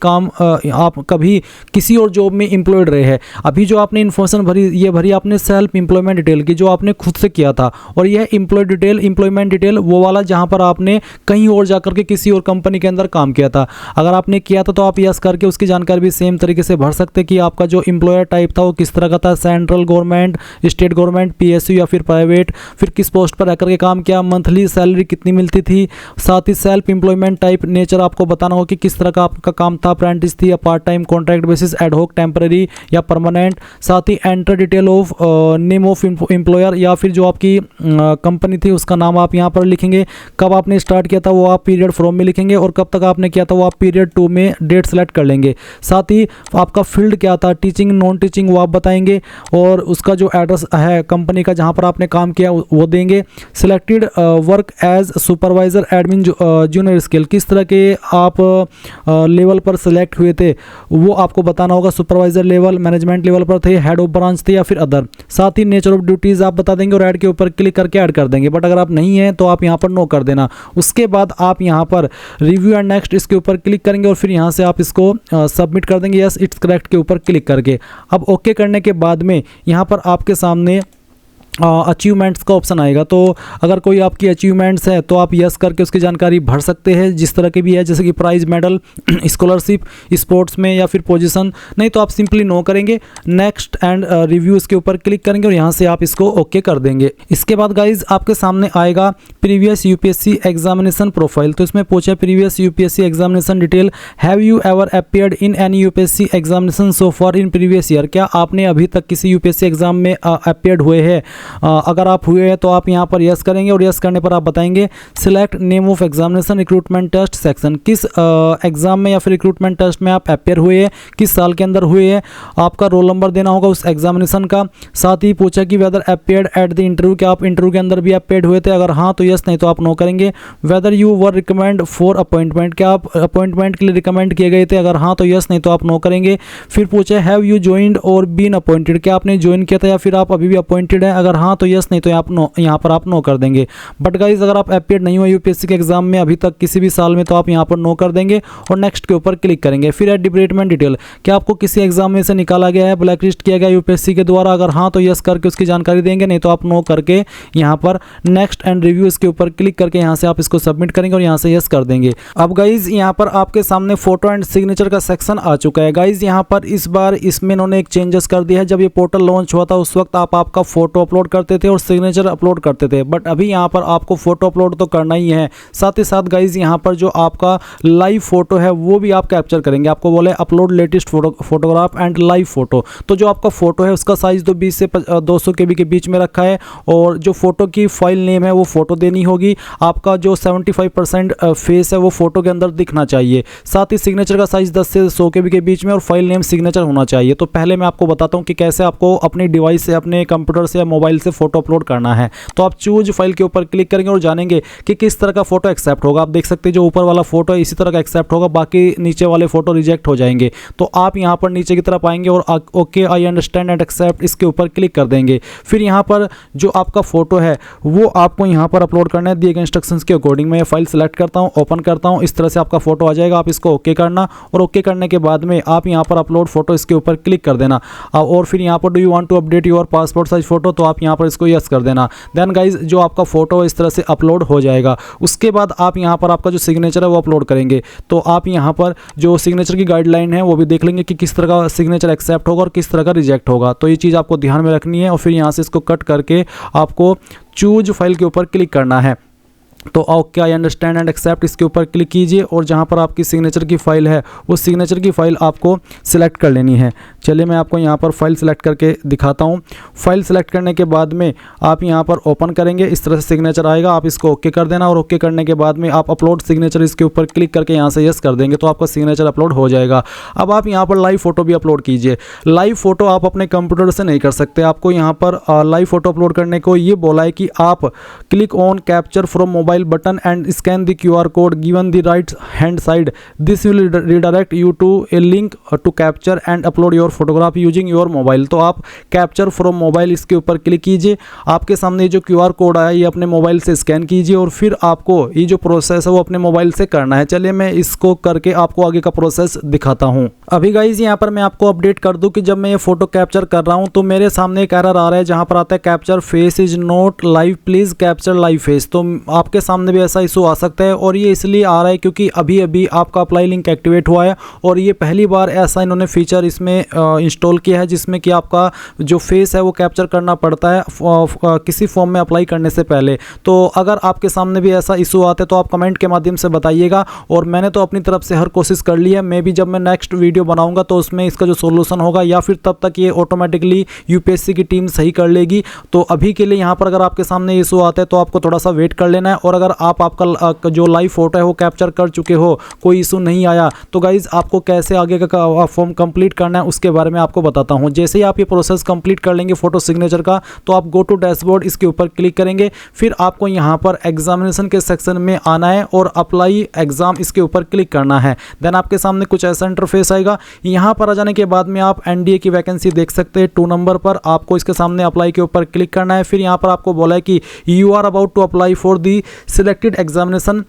आप कभी किसी और जॉब में एम्प्लॉयड रहे हैं। अभी जो आपने इन्फॉर्मेशन भरी, ये भरी आपने सेल्फ एम्प्लॉयमेंट डिटेल की जो आपने खुद से किया था, और यह एम्प्लॉयमेंट डिटेल वो वाला जहां पर आपने कहीं और जाकर के किसी और कंपनी के अंदर काम किया था। अगर आपने किया था तो आप यस करके उसकी जानकारी भी सेम तरीके से भर सकते कि आपका जो एम्प्लॉयर टाइप था वो किस तरह का था, central government, state government, PSU या फिर प्राइवेट, फिर किस पोस्ट पर रहकर के काम किया, मंथली सैलरी कितनी मिलती थी। साथ ही सेल्फ एम्प्लॉयमेंट टाइप नेचर आपको बताना होगा कि किस तरह का आपका काम था, अप्रेंटिस थी या part time, contract basis, ad hoc, temporary या परमानेंट। साथ ही enter detail of name of employer, या फिर जो आपकी कंपनी थी उसका नाम आप यहाँ पर लिखेंगे। कब आपने स्टार्ट किया था वो आप पीरियड फ्रॉम में लिखेंगे, और कब तक आपने किया था वो आप पीरियड 2 में डेट सेलेक्ट कर लेंगे। साथ ही आपका फील्ड क्या था, टीचिंग, नॉन टीचिंग, वो आप बताएंगे, और उसका जो एड्रेस है कंपनी का जहाँ पर आपने काम किया वो देंगे। Selected work as supervisor, admin, junior scale, किस तरह के आप लेवल पर सिलेक्ट हुए थे वो आपको बताना होगा। सुपरवाइजर लेवल, मैनेजमेंट लेवल पर थे, हेड ऑफ ब्रांच थे या फिर अदर। साथ ही नेचर ऑफ ड्यूटीज़ आप बता देंगे और ऐड के ऊपर क्लिक करके ऐड कर देंगे। बट अगर आप नहीं हैं तो आप यहाँ पर नो कर देना। उसके बाद आप यहाँ पर रिव्यू एंड नेक्स्ट इसके ऊपर क्लिक करेंगे और फिर यहाँ से आप इसको सबमिट कर देंगे यस इट्स करेक्ट के ऊपर क्लिक करके। अब ओके करने के बाद में यहाँ पर आपके सामने अचीवमेंट्स का ऑप्शन आएगा। तो अगर कोई आपकी अचीवमेंट्स है तो आप यस करके उसकी जानकारी भर सकते हैं, जिस तरह की भी है, जैसे कि प्राइज, मेडल, स्कॉलरशिप, स्पोर्ट्स में या फिर पोजीशन। नहीं तो आप सिंपली नो करेंगे, नेक्स्ट एंड रिव्यूज़ के ऊपर क्लिक करेंगे और यहाँ से आप इसको ओके कर देंगे। इसके बाद गाइज आपके सामने आएगा प्रीवियस यूपीएससी एग्जामिनेशन प्रोफाइल। तो इसमें पूछा previous UPSC examination detail, have you ever appeared in any UPSC examination so for in previous year. क्या आपने अभी तक किसी यूपीएससी एग्जाम में अपीयर्ड हुए हैं? अगर आप हुए हैं तो आप यहाँ पर यस करेंगे और यस करने पर आप बताएंगे select name of examination recruitment test section. किस एग्जाम में या फिर रिक्रूटमेंट टेस्ट में आप अपेयर हुए हैं, किस साल के अंदर हुए हैं, आपका रोल नंबर देना होगा उस एग्जामिनेशन का। साथ ही पूछा कि whether appeared at the interview, क्या आप इंटरव्यू के अंदर भी अपेयर्ड हुए थे? अगर हाँ तो यस, नहीं तो आप नो करेंगे। Whether you were recommend for appointment, क्या आप अपॉइंटमेंट के लिए रिकमेंड किए गए थे? अगर हाँ तो यस, नहीं तो आप नो करेंगे। फिर पूछा हैव यू ज्वाइंड और बीन अपॉइंटेड, क्या आपने ज्वाइन किया था या फिर आप अभी भी अपॉइंटेड हैं? अगर हाँ तो यस, नहीं तो आप नो, यहाँ पर आप नो कर देंगे। बट गाइज अगर आप अपीयर नहीं हुए यूपीएससी के एग्जाम में अभी तक किसी भी साल में तो आप यहाँ पर नो कर देंगे और नेक्स्ट के ऊपर क्लिक करेंगे। फिर है डिपार्टमेंट डिटेल, क्या आपको किसी एग्जाम में से निकाला गया है, ब्लैक लिस्ट किया गया यूपीएससी के द्वारा? अगर हाँ तो यस करके उसकी जानकारी देंगे, नहीं तो आप नो करके यहाँ पर नेक्स्ट एंड रिव्यू इसके ऊपर क्लिक करके यहाँ से आप इसको सबमिट करेंगे और यहाँ से यस कर देंगे। अब गाइज यहाँ पर आपके सामने फोटो एंड सिग्नेचर का सेक्शन आ चुका है। गाइज यहाँ पर इस बार इसमें इन्होंने एक चेंजेस कर दिया है। जब ये पोर्टल लॉन्च हुआ था उस वक्त आप आपका फोटो अपलोड करते थे और सिग्नेचर अपलोड करते थे, बट अभी यहाँ पर आपको फोटो अपलोड तो करना ही है। साथ ही साथ गाइज यहाँ पर जो आपका लाइव फोटो है वो भी आप कैप्चर करेंगे। आपको बोले upload latest photograph and live photo. तो जो आपका फोटो है उसका साइज तो 20 से 200 KB के बीच में रखा है और जो फोटो की फाइल नेम है वो फोटो देनी होगी। आपका जो 75% फेस है वो फोटो के अंदर दिखना चाहिए। साथ ही सिग्नेचर का साइज 10 से 100 KB के बीच में और फाइल नेम सिग्नेचर होना चाहिए। तो पहले मैं आपको बताता हूँ कि कैसे आपको अपनी डिवाइस से, अपने कंप्यूटर से या मोबाइल से फोटो अपलोड करना है। तो आप चूज फाइल के ऊपर क्लिक करेंगे और जानेंगे कि किस तरह का फोटो एक्सेप्ट होगा। आप देख सकते हैं जो ऊपर वाला फोटो है इसी तरह का एक्सेप्ट होगा, बाकी नीचे वाले फोटो रिजेक्ट हो जाएंगे। तो आप यहां पर नीचे की तरफ आएंगे और okay I understand and accept इसके ऊपर क्लिक कर देंगे। फिर यहां पर जो आपका फोटो है वो आपको यहां पर अपलोड करना है दिए गए इंस्ट्रक्शंस के अकॉर्डिंग। मैं ये फाइल सेलेक्ट करता हूं, ओपन करता हूं, इस तरह से आपका फोटो आ जाएगा। आप इसको ओके करना और ओके करने के बाद में आप यहां पर अपलोड फोटो इसके ऊपर क्लिक कर देना और फिर यहां पर do you want to update your passport size photo, तो आप यहां पर इसको यस कर देना। देन गाइज जो आपका फोटो इस तरह से अपलोड हो जाएगा। उसके बाद आप यहां पर आपका जो सिग्नेचर है वो अपलोड करेंगे। तो आप यहां पर जो सिग्नेचर की गाइडलाइन है वो भी देख लेंगे कि किस तरह का सिग्नेचर एक्सेप्ट होगा और किस तरह का रिजेक्ट होगा। तो ये चीज़ आपको ध्यान में रखनी है और फिर यहां से इसको कट करके आपको चूज फाइल के ऊपर क्लिक करना है। तो okay I understand and accept इसके ऊपर क्लिक कीजिए और जहां पर आपकी सिग्नेचर की फाइल है उस सिग्नेचर की फाइल आपको सिलेक्ट कर लेनी है। चलिए मैं आपको यहां पर फाइल सिलेक्ट करके दिखाता हूं। फाइल सिलेक्ट करने के बाद में आप यहां पर ओपन करेंगे, इस तरह से सिग्नेचर आएगा। आप इसको ओके कर देना और ओके करने के बाद में आप अपलोड सिग्नेचर इसके ऊपर क्लिक करके यहां से यस कर देंगे तो आपका सिग्नेचर अपलोड हो जाएगा। अब आप यहां पर लाइव फोटो भी अपलोड कीजिए। लाइव फोटो आप अपने कंप्यूटर से नहीं कर सकते। आपको यहां पर लाइव फोटो अपलोड करने को ये बोला है कि आप click on capture from mobile button and scan the QR code given the right hand side. This will redirect you to a link to capture and upload your photograph using your mobile. तो आप capture from mobile इसके ऊपर click कीजिए। आपके सामने जो QR code आया ये अपने मोबाइल से स्कैन कीजिए और फिर आपको ये जो प्रोसेस है वो अपने मोबाइल से करना है। चलिए मैं इसको करके आपको आगे का प्रोसेस दिखाता हूँ। अभी गाइज यहाँ पर मैं आपको अपडेट कर दूँ कि जब मैं ये फोटो कैप्चर कर रहा हूँ तो मेरे सामने एक एरर आ रहा है जहाँ पर आता है capture face is not live, please capture live face. तो आपके सामने भी ऐसा इशू आ सकता है और ये इसलिए आ रहा है क्योंकि अभी अभी आपका अप्लाई लिंक एक्टिवेट हुआ है और ये पहली बार ऐसा इन्होंने फीचर इसमें इंस्टॉल किया है जिसमें कि आपका जो फेस है वो कैप्चर करना पड़ता है किसी फॉर्म में अप्लाई करने से पहले। तो अगर आपके सामने भी ऐसा इशू आता है तो आप कमेंट के माध्यम से बताइएगा और मैंने तो अपनी तरफ से हर कोशिश कर ली है। मैं भी जब मैं नेक्स्ट वीडियो बनाऊंगा तो उसमें इसका जो सोल्यूशन होगा या फिर तब तक ये ऑटोमेटिकली यूपीएससी की टीम सही कर लेगी। तो अभी के लिए यहाँ पर अगर आपके सामने इशू आता है तो आपको थोड़ा सा वेट कर लेना है और अगर आप आपका जो लाइव फोटो है वो कैप्चर कर चुके हो, कोई इशू नहीं आया, तो गाइज आपको कैसे आगे का फॉर्म कंप्लीट करना है उसके बारे में आपको बताता हूँ। जैसे ही आप ये प्रोसेस कंप्लीट कर लेंगे फोटो सिग्नेचर का, तो आप गो टू डैशबोर्ड इसके ऊपर क्लिक करेंगे। फिर आपको यहाँ पर एग्जामिनेशन के सेक्शन में आना है और अप्लाई एग्जाम इसके ऊपर क्लिक करना है। देन आपके सामने कुछ ऐसा इंटरफेस आएगा। यहाँ पर आ जाने के बाद में आप एनडीए की वैकेंसी देख सकते हैं 2 नंबर पर। आपको इसके सामने अप्लाई के ऊपर क्लिक करना है। फिर यहाँ पर आपको बोला है कि you are about to apply for the selected examination,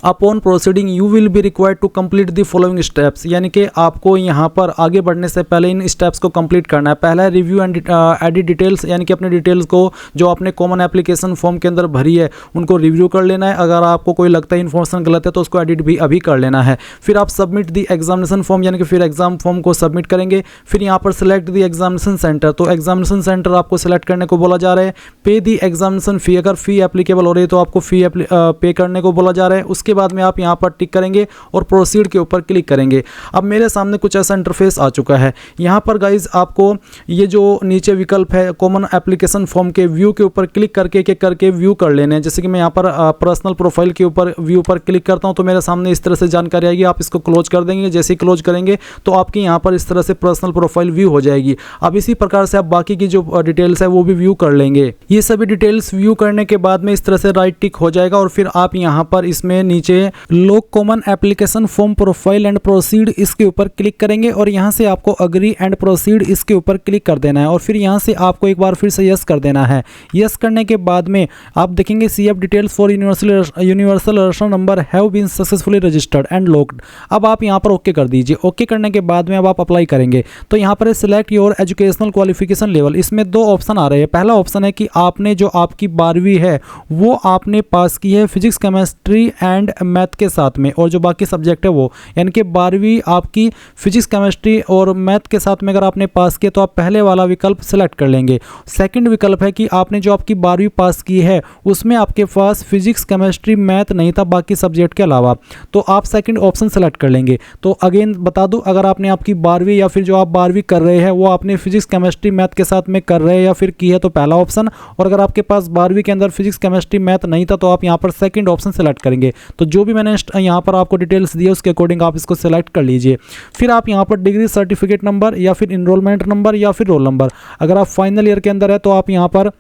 upon proceeding you will be required to complete the following steps. यानी कि आपको यहाँ पर आगे बढ़ने से पहले इन स्टेप्स को कंप्लीट करना है। पहला है रिव्यू एंड एडिट डिटेल्स, यानी कि अपने डिटेल्स को जो आपने कॉमन एप्लीकेशन फॉर्म के अंदर भरी है उनको रिव्यू कर लेना है। अगर आपको कोई लगता है इन्फॉर्मेशन गलत है तो उसको एडिट भी अभी कर लेना है। फिर आप सबमिट द एग्जामिनेशन फॉर्म, यानी कि फिर एग्जाम फॉर्म को सबमिट करेंगे। फिर यहाँ पर सिलेक्ट द एग्जामिनेशन सेंटर, तो एग्जामिनेशन सेंटर आपको सिलेक्ट करने को बोला जा रहा है। पे द एग्जामिनेशन फी, अगर फी एप्लीकेबल हो रही है तो आपको फी पे करने को बोला जा रहा है। उसके बाद में आप यहाँ पर टिक करेंगे और प्रोसीड के ऊपर क्लिक करेंगे। अब मेरे सामने कुछ ऐसा इंटरफेस आ चुका है। यहाँ पर गाइज आपको ये जो नीचे विकल्प है कॉमन एप्लीकेशन फॉर्म के व्यू के ऊपर क्लिक करके व्यू कर लेने हैं। जैसे कि मैं यहाँ पर पर्सनल प्रोफाइल के ऊपर व्यू पर क्लिक करता हूँ तो मेरे सामने इस तरह से जानकारी आएगी। आप इसको क्लोज कर देंगे। जैसे ही क्लोज करेंगे तो आपकी यहाँ पर इस तरह से पर्सनल प्रोफाइल व्यू हो जाएगी। अब इसी प्रकार से आप बाकी की जो डिटेल्स है वो भी व्यू कर लेंगे। ये सभी डिटेल्स व्यू करने के बाद में इस तरह से राइट टिक हो जाएगा और फिर आप यहाँ पर इसमें नीचे लोग common application form profile and proceed इसके ऊपर क्लिक करेंगे और यहाँ से आपको अग्री एंड प्रोसीड इसके ऊपर क्लिक कर देना है। और फिर यहाँ से आपको एक बार फिर से यस कर देना है। यस करने के बाद में आप देखेंगे CF details for universal registration number have been successfully registered and locked. अब आप यहाँ पर ओके कर दीजिए। ओके करने के बाद में अब आप अप्लाई करेंगे तो यहाँ पर select your educational qualification level. इसमें 2 ऑप्शन आ रहे हैं। पहला ऑप्शन है कि आपने जो आपकी 12वीं है वो आपने पास की है फिजिक्स केमिस्ट्री एंड मैथ के साथ में, और जो बाकी सब्जेक्ट है वो, यानी कि 12वीं आपकी फिजिक्स केमिस्ट्री और मैथ के साथ में अगर आपने पास किया तो आप पहले वाला विकल्प सेलेक्ट कर लेंगे। सेकंड विकल्प है कि आपने जो आपकी 12वीं पास की है उसमें आपके पास फिजिक्स केमिस्ट्री मैथ नहीं था बाकी सब्जेक्ट के अलावा, तो आप सेकंड ऑप्शन सेलेक्ट कर लेंगे। तो अगेन बता दूं, अगर आपने आपकी 12वीं या फिर जो आप 12वीं कर रहे हैं वो आपने फिजिक्स केमिस्ट्री मैथ के साथ में कर रहे हैं या फिर की है तो पहला ऑप्शन, और अगर आपके पास 12वीं के अंदर फिजिक्स केमिस्ट्री मैथ नहीं था तो आप यहाँ पर सेकंड ऑप्शन सेलेक्ट करेंगे। तो जो भी मैंने यहाँ पर आपको डिटेल्स दिए उसके अकॉर्डिंग आप इसको सेलेक्ट कर लीजिए। फिर आप यहाँ पर डिग्री सर्टिफिकेट नंबर या फिर इनरोलमेंट नंबर या फिर रोल नंबर, अगर आप फाइनल ईयर के अंदर है तो आप यहाँ पर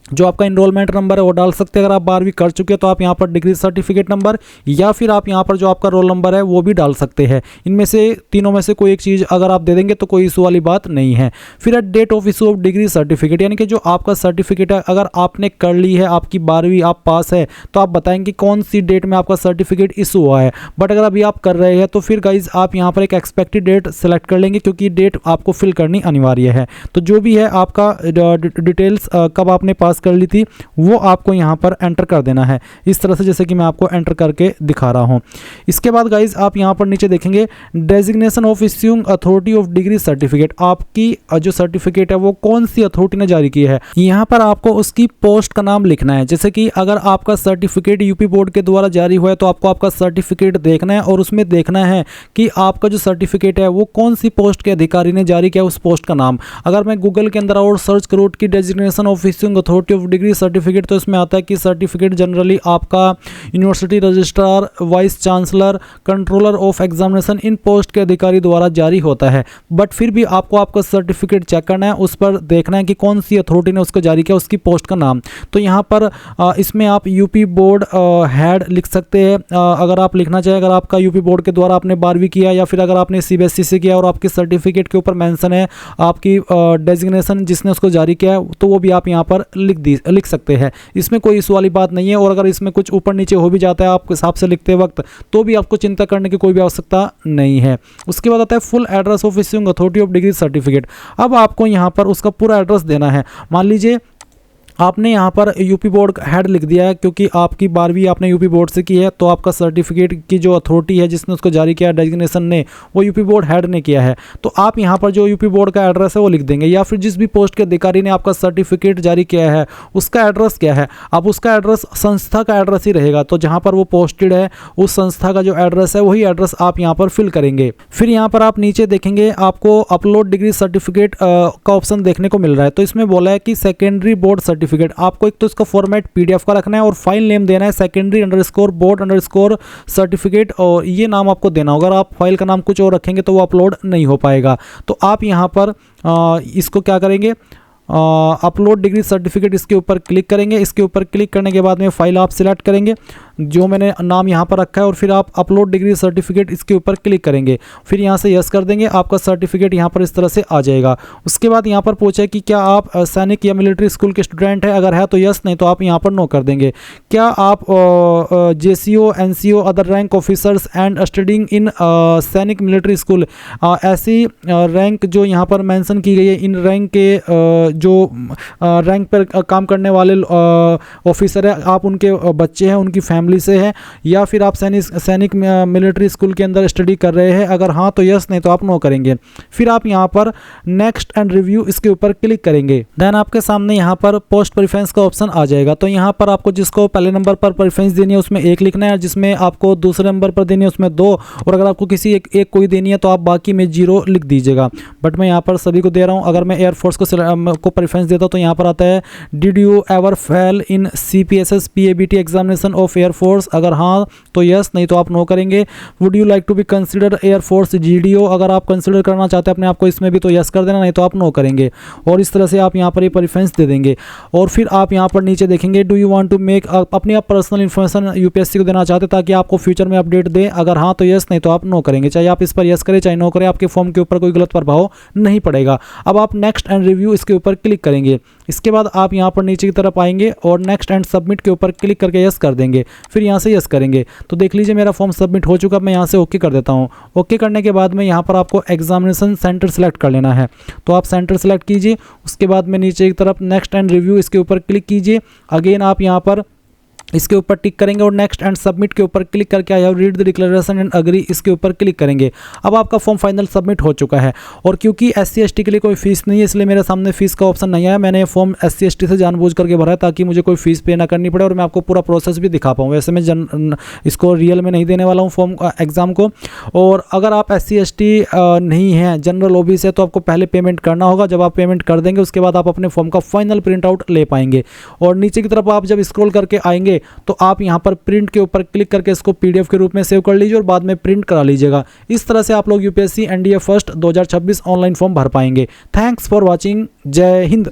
जो आपका इनरोलमेंट नंबर है वो डाल सकते हैं। अगर आप 12वीं कर चुके हैं तो आप यहाँ पर डिग्री सर्टिफिकेट नंबर या फिर आप यहाँ पर जो आपका रोल नंबर है वो भी डाल सकते हैं। इनमें से तीनों में से कोई एक चीज़ अगर आप दे देंगे तो कोई इशू वाली बात नहीं है। फिर date of issue of degree certificate, यानी कि जो आपका सर्टिफिकेट है अगर आपने कर ली है, आपकी 12वीं आप पास है तो आप बताएंगे कौन सी डेट में आपका सर्टिफिकेट इशू हुआ है। बट अगर अभी आप कर रहे हैं तो फिर गाइज आप यहाँ पर एक एक्सपेक्टेड डेट सेलेक्ट कर लेंगे क्योंकि डेट आपको फिल करनी अनिवार्य है। तो जो भी है आपका डिटेल्स कब आपने पास कर ली थी वो आपको यहां पर एंटर कर देना है, इस तरह से जैसे कि मैं आपको एंटर करके दिखा रहा हूं। इसके बाद गाइज आप यहां पर नीचे देखेंगे designation of issuing authority of degree certificate, आपकी जो सर्टिफिकेट है वो कौन सी अथॉरिटी ने जारी की है। यहां पर आपको उसकी पोस्ट का नाम लिखना है। जैसे कि अगर आपका सर्टिफिकेट यूपी बोर्ड के द्वारा जारी हुआ है तो आपको आपका सर्टिफिकेट देखना है और उसमें देखना है कि आपका जो सर्टिफिकेट है वो कौन सी पोस्ट के अधिकारी ने जारी किया, उस पोस्ट का नाम। अगर मैं गूगल के अंदर और सर्च करूँ कि designation of issuing authority of degree certificate तो इसमें आता है कि सर्टिफिकेट जनरली आपका university registrar, vice chancellor, controller of examination in post के अधिकारी द्वारा जारी होता है। बट फिर भी आपको आपका सर्टिफिकेट चेक करना है, उस पर देखना है कि कौन सी अथॉरिटी ने उसको जारी किया, उसकी पोस्ट का नाम। तो यहाँ पर इसमें आप यूपी बोर्ड हेड लिख सकते हैं अगर आप लिखना चाहें। अगर आपका यूपी बोर्ड के द्वारा आपने 12वीं किया या फिर अगर आपने सीबीएसई से किया और आपके सर्टिफिकेट के ऊपर मेंशन है आपकी डेजिग्नेशन जिसने उसको जारी किया है तो वो भी आप यहाँ पर लिख सकते हैं। इसमें कोई इस वाली बात नहीं है। और अगर इसमें कुछ ऊपर नीचे हो भी जाता है आपके हिसाब से लिखते वक्त तो भी आपको चिंता करने की कोई भी आवश्यकता नहीं है। उसके बाद आता है full address of issuing authority of degree certificate. अब आपको यहाँ पर उसका पूरा एड्रेस देना है। मान लीजिए आपने यहाँ पर यूपी बोर्ड हेड लिख दिया है क्योंकि आपकी 12वीं आपने यूपी बोर्ड से की है तो आपका सर्टिफिकेट की जो अथॉरिटी है जिसने उसको जारी किया डेजिग्नेशन ने वो यूपी बोर्ड हेड ने किया है। तो आप यहाँ पर जो यूपी बोर्ड का एड्रेस है वो लिख देंगे, या फिर जिस भी पोस्ट के अधिकारी ने आपका सर्टिफिकेट जारी किया है उसका एड्रेस क्या है। अब उसका एड्रेस संस्था का एड्रेस ही रहेगा, तो जहाँ पर वो पोस्टेड है उस संस्था का जो एड्रेस है वही एड्रेस आप यहाँ पर फिल करेंगे। फिर यहाँ पर आप नीचे देखेंगे आपको अपलोड डिग्री सर्टिफिकेट का ऑप्शन देखने को मिल रहा है। तो इसमें बोला है कि सेकेंडरी बोर्ड सर्टिफिकेट सर्टिफिकेट। आपको एक तो इसका फॉर्मेट PDF का रखना है और फाइल नेम देना है secondary_board_certificate, और ये नाम आपको देना होगा। अगर आप फाइल का नाम कुछ और रखेंगे तो वो अपलोड नहीं हो पाएगा। तो आप यहाँ पर इसको क्या करेंगे, अपलोड डिग्री सर्टिफिकेट, इसके ऊपर क्लिक करेंगे। इसके ऊपर क्लिक करने के बाद में फाइल आप सिलेक्ट करेंगे जो मैंने नाम यहाँ पर रखा है, और फिर आप अपलोड डिग्री सर्टिफिकेट इसके ऊपर क्लिक करेंगे। फिर यहाँ से यस कर देंगे, आपका सर्टिफिकेट यहाँ पर इस तरह से आ जाएगा। उसके बाद यहाँ पर पूछा है कि क्या आप सैनिक या मिलिट्री स्कूल के स्टूडेंट हैं, अगर है तो यस, नहीं तो आप यहाँ पर नो कर देंगे। क्या आप JCO NCO other rank officers and studying in सैनिक मिलिट्री स्कूल, ऐसी रैंक जो यहाँ पर मेंशन की गई है, इन रैंक के जो रैंक पर काम करने वाले ऑफिसर है, आप उनके बच्चे हैं, उनकी फैमिली से है, या फिर आप सैनिक मिलिट्री स्कूल के अंदर स्टडी कर रहे हैं, अगर हाँ तो यस, नहीं तो आप नो करेंगे। फिर आप यहाँ पर नेक्स्ट एंड रिव्यू इसके ऊपर क्लिक करेंगे। देन आपके सामने यहाँ पर पोस्ट प्रेफरेंस का ऑप्शन आ जाएगा। तो यहाँ पर आपको जिसको पहले नंबर पर प्रेफरेंस देनी है उसमें 1 लिखना है, जिसमें आपको दूसरे नंबर पर देनी है उसमें 2, और अगर आपको किसी एक कोई देनी है तो आप बाकी में 0 लिख दीजिएगा। बट मैं यहाँ पर सभी को दे रहा हूँ। अगर मैं एयरफोर्स को प्रेफरेंस देता हूँ तो यहाँ पर आता है did you ever fail in CPSS PABT examination of air force, अगर हाँ तो यस, नहीं तो आप नो करेंगे। Would you like to be consider air force GDO, अगर आप कंसिडर करना चाहते हैं अपने आप को इसमें भी तो यस कर देना, नहीं तो आप नो करेंगे। और इस तरह से आप यहाँ पर ये प्रेफरेंस दे देंगे। और फिर आप यहाँ पर नीचे देखेंगे do you want to make, अपनी आप पर्सनल इन्फॉर्मेशन UPSC को देना चाहते हैं ताकि आपको फ्यूचर में अपडेट दे, अगर हाँ तो यस, नहीं तो आप नो करेंगे। चाहे आप इस पर यस करें चाहे नो करें, आपके फॉर्म के ऊपर कोई गलत प्रभाव नहीं पड़ेगा। अब आप नेक्स्ट एंड रिव्यू इसके ऊपर क्लिक करेंगे। इसके बाद आप यहाँ पर नीचे की तरफ आएंगे और नेक्स्ट एंड सबमिट के ऊपर क्लिक करके यस कर देंगे। फिर यहाँ से यस करेंगे तो देख लीजिए मेरा फॉर्म सबमिट हो चुका। मैं यहाँ से ओके कर देता हूँ। ओके करने के बाद में यहाँ पर आपको एग्जामिनेशन सेंटर सेलेक्ट कर लेना है, तो आप सेंटर सेलेक्ट कीजिए। उसके बाद में नीचे की तरफ नेक्स्ट एंड रिव्यू इसके ऊपर क्लिक कीजिए। अगेन आप यहाँ पर इसके ऊपर टिक करेंगे और नेक्स्ट एंड सबमिट के ऊपर क्लिक करके I have read the declaration and agree इसके ऊपर क्लिक करेंगे। अब आपका फॉर्म फाइनल सबमिट हो चुका है। और क्योंकि SC ST के लिए कोई फीस नहीं है इसलिए मेरे सामने फीस का ऑप्शन नहीं आया। मैंने फॉर्म SC ST से जानबूझ करके भरा है ताकि मुझे कोई फीस पे ना करनी पड़े और मैं आपको पूरा प्रोसेस भी दिखा पाऊँ। वैसे मैं इसको रियल में नहीं देने वाला हूँ फॉर्म एग्ज़ाम को। और अगर आप SC ST नहीं हैं, जनरल OBC है, तो आपको पहले पेमेंट करना होगा। जब आप पेमेंट कर देंगे उसके बाद आप अपने फॉर्म का फाइनल प्रिंट आउट ले पाएंगे। और नीचे की तरफ आप जब स्क्रॉल करके आएंगे तो आप यहाँ पर प्रिंट के ऊपर क्लिक करके इसको PDF के रूप में सेव कर लीजिए और बाद में प्रिंट करा लीजिएगा। इस तरह से आप लोग UPSC NDA first 2026 online form भर पाएंगे। Thanks for watching. जय हिंद।